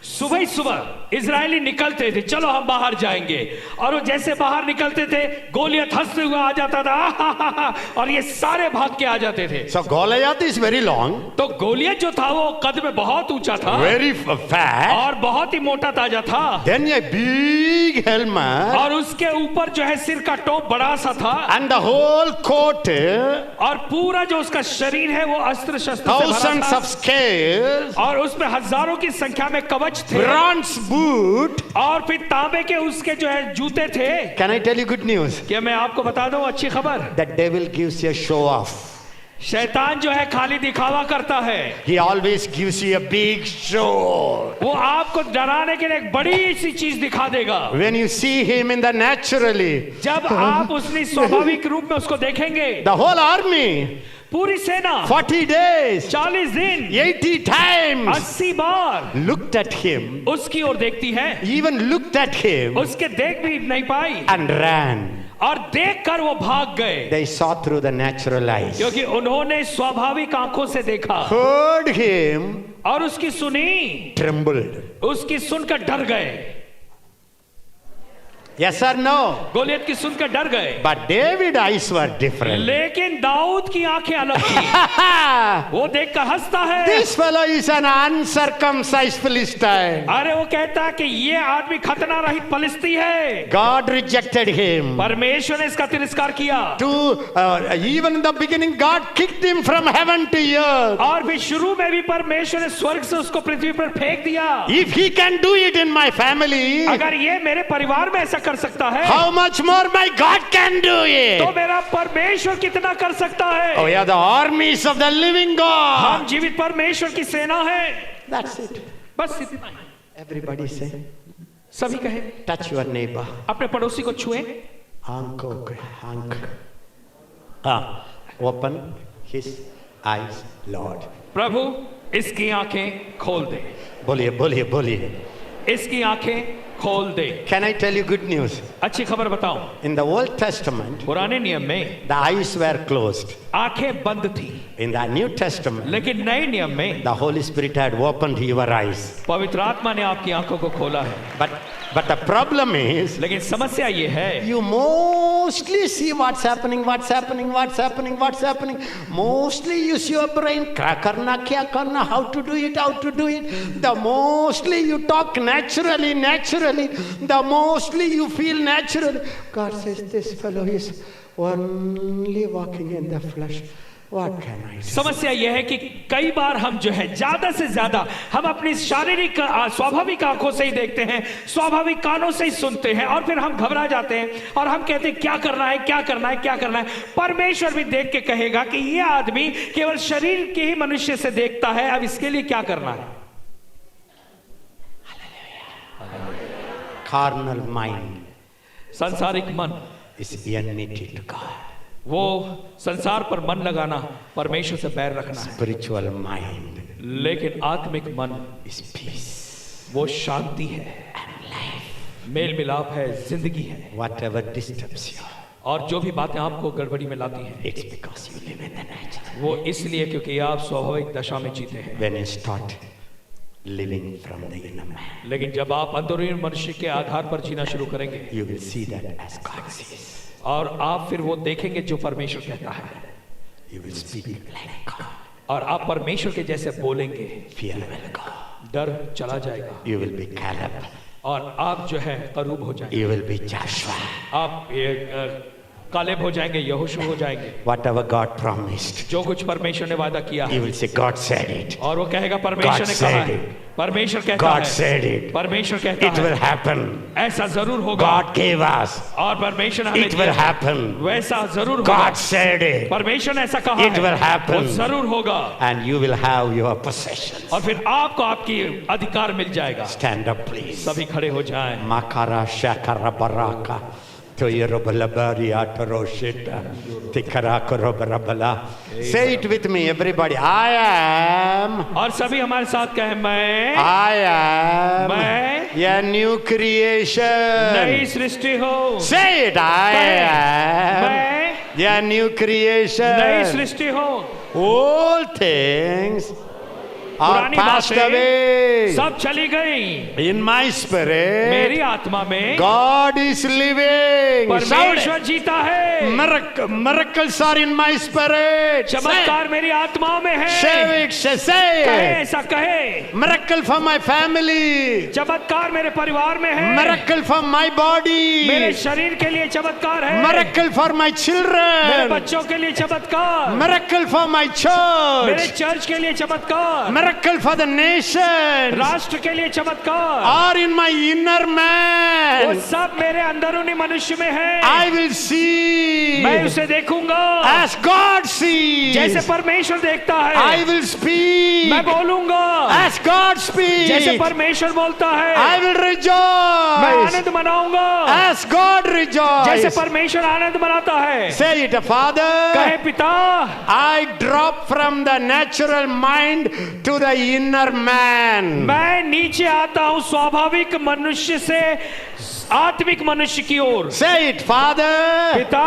सुबह ही सुबह Israeli निकलते थे, चलो हम बाहर जाएंगे, और वो जैसे बाहर निकलते थे गोलियत हंसते हुए आ जाता था, और ये सारे भाग के आ जाते थे। So Goliath is very long. तो गोलियत जो था वो कद में बहुत ऊंचा था, very fat, और बहुत ही मोटा ताजा था। Then a big helmet, और उसके ऊपर जो है सिर का टोप बड़ा सा था, and the whole coat, और पूरा जो उसका शरीर है वो अस्त्र शस्त्र से भरा thousands था, of scales, और उसमें हजारों की संख्या में कवच थे, bronze boot. और फिर तांबे के उसके जो है जूते थे। Can I tell you good news? क्या मैं आपको बता दूं अच्छी खबर? The devil gives you a show off. शैतान जो है खाली दिखावा करता है। He always gives you a big show. वो आपको डराने के लिए एक बड़ी सी चीज दिखा देगा। When you see him in the naturally, जब आप उसने स्वाभाविक रूप में उसको देखेंगे, the whole army, पूरी सेना 40 days, 40 दिन 80 times 80 bar looked at him, उसकी ओर देखती है, even looked at him उसके देख भी नहीं पाई, and ran. और देखकर वो भाग गए, They saw through the natural eyes, क्योंकि उन्होंने स्वाभाविक आंखों से देखा, heard him, और उसकी सुनी, trembled. उसकी सुनकर डर गए। Yes or no? गोलियत की सुनकर डर गए। But David's eyes were different. लेकिन दाऊद की आंखें अलग थी। वो देखकर हंसता है। This fellow is an uncircumcised Philistine. अरे वो कहता है कि ये आदमी खतना रहित फलिस्ती है। God rejected him. परमेश्वर ने इसका तिरस्कार किया। Even in the beginning, God kicked him from heaven to earth. और फिर शुरू में भी परमेश्वर ने स्वर्ग से उसको पृथ्वी पर फेंक दिया। If he can do it in my family, अगर ये मेरे परिवार में ऐसा कर सकता है, how much more my God can do it? तो मेरा परमेश्वर कितना कर सकता है? Oh, yeah, the armies of the living God. हम जीवित परमेश्वर की सेना है। That's it. बस इतना। Everybody say, सभी कहे, touch your neighbor. अपने पड़ोसी को छुए। Open his eyes, Lord. प्रभु इसकी आंखें खोल दे। बोलिए बोलिए बोलिए। इसकी आंखें खोल दे। Can I tell you good news? अच्छी खबर बताऊं, In the Old Testament, पुराने नियम में the eyes were closed. आंखें बंद थी, In the New Testament, लेकिन नए नियम में the Holy Spirit had opened your eyes. पवित्र आत्मा ने आपकी आंखों को खोला है। But the problem is, लेकिन समस्या ये है, you mostly see what's happening. Mostly use your brain. क्या करना, क्या करना, how to do it. The mostly you talk naturally. The mostly you feel natural. God says this fellow is only walking in the flesh. What can I say? समस्या यह है कि कई बार हम जो है ज्यादा से ज्यादा हम अपनी शारीरिक स्वाभाविक आंखों से ही देखते हैं, स्वाभाविक कानों से ही सुनते हैं, और फिर हम घबरा जाते हैं और हम कहते हैं क्या करना है। परमेश्वर भी देख के कहेगा कि ये आदमी केवल शरीर के ही मनुष्य से देखता है, अब इसके लिए क्या करना है। Carnal mind सांसारिक मन is enmity to God. वो संसार पर मन लगाना परमेश्वर से बैर रखना है। Spiritual mind लेकिन आत्मिक मन is peace. वो शांति है, मेल मिलाप है, जिंदगी है। Whatever disturbs you, और जो भी बातें आपको गड़बड़ी में लाती हैं, It's because you live in the natural. वो इसलिए क्योंकि आप स्वाभाविक दशा में जीते हैं। When you start living from the inner man, लेकिन जब आप अंदरूनी मनुष्य के आधार पर जीना शुरू करेंगे, you will see that as God sees. और आप फिर वो देखेंगे जो परमेश्वर कहता है, You will speak like God. और आप परमेश्वर के जैसे बोलेंगे, Fear will go. डर चला जाएगा, You will be Caleb. और आप जो है करूब हो जाएंगे, You will be Joshua. आप कालेब हो जाएंगे, यहोशू हो जाएंगे। Whatever God promised, जो कुछ परमेश्वर ने वादा किया है, you will say, God said it. और वो कहेगा परमेश्वर God ने कहा said है, it. परमेश्वर कहता God है, said it. परमेश्वर कहता It will है, happen. ऐसा जरूर होगा। God gave us. और परमेश्वर ने हमें It will दिया, happen. वैसा जरूर होगा। God said it. परमेश्वर ने ऐसा कहा It है, will happen. वो जरूर होगा, And you will have your possessions. और फिर आपको आपकी अधिकार मिल जाएगा। Stand up, please. सभी खड़े हो जाएं। Makara shakara baraka. Toyorobalabariya toroshita. Tikarakorobala. Say it with me, everybody. I am. और सभी हमारे साथ कहें, मैं I am. मैं A new creation. नई सृष्टि हो। Say it. I am. मैं A new creation. नई सृष्टि हो। All things are पुरानी passed बातें away. सब चली गई। In my spirit, मेरी आत्मा में God is living. परमेश्वर जीता है। Miracles are in my spirit. चमत्कार मेरी आत्मा में है। Say it. कहे, Say it. ऐसा कहे। Miracle for my family. चमत्कार मेरे परिवार में है। Miracle for my body. मेरे शरीर के लिए चमत्कार है। Miracle for my मेरे children. बच्चों के लिए चमत्कार। Miracle for my मेरे church. चर्च के लिए चमत्कार। Miracle for the nation. राष्ट्र के लिए चमत्कार। Or in my inner वो man. सब मेरे अंदरूनी मनुष्य में है। I will see मैं उसे देखूंगा as God sees. जैसे परमेश्वर देखता है। I will speak मैं बोलूंगा as God speaks. जैसे परमेश्वर बोलता है। I will मैं rejoice आनंद मनाऊंगा as God जैसे rejoices. परमेश्वर आनंद मनाता है। Say it, Father. कहे, पिता I drop from the natural mind to the inner man. मैं नीचे आता हूँ स्वाभाविक मनुष्य से आत्मिक मनुष्य की ओर। Say it, Father. पिता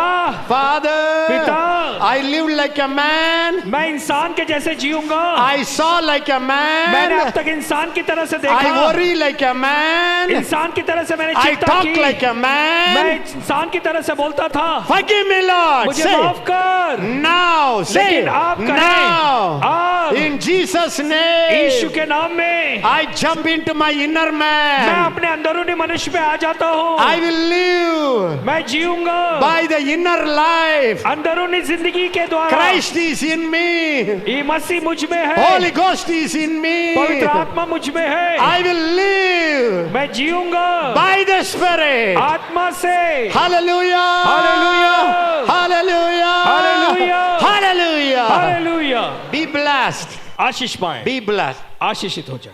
Father, पिता I live like a man. मैं इंसान के जैसे जीऊंगा। I saw like a मैंने अब man. तक इंसान की तरह से I देखा। worry like a man. इंसान की तरह से मैंने I चिंता talk की। like a मैं man. इंसान की तरह से बोलता था। Forgive me, Lord. मुझे Say माफ कर। now. Say लेकिन आप कहें, now. अब In Jesus' यीशु name, के नाम में I jump into my inner मैं man. अपने अंदरूनी मनुष्य पे आ जाता हूँ। I will live मैं जीऊंगा by the inner life. अंदरूनी जिंदगी के द्वारा। Christ is in me. ये मसीह मुझ में है। Holy Ghost is in me. पवित्र आत्मा मुझ में है। I will live मैं जीऊंगा by the Spirit. आत्मा से। Hallelujah. Hallelujah. Hallelujah. Hallelujah. Hallelujah. Hallelujah. Be blessed. आशीष पाएं, Be blessed. आशीषित हो जाए।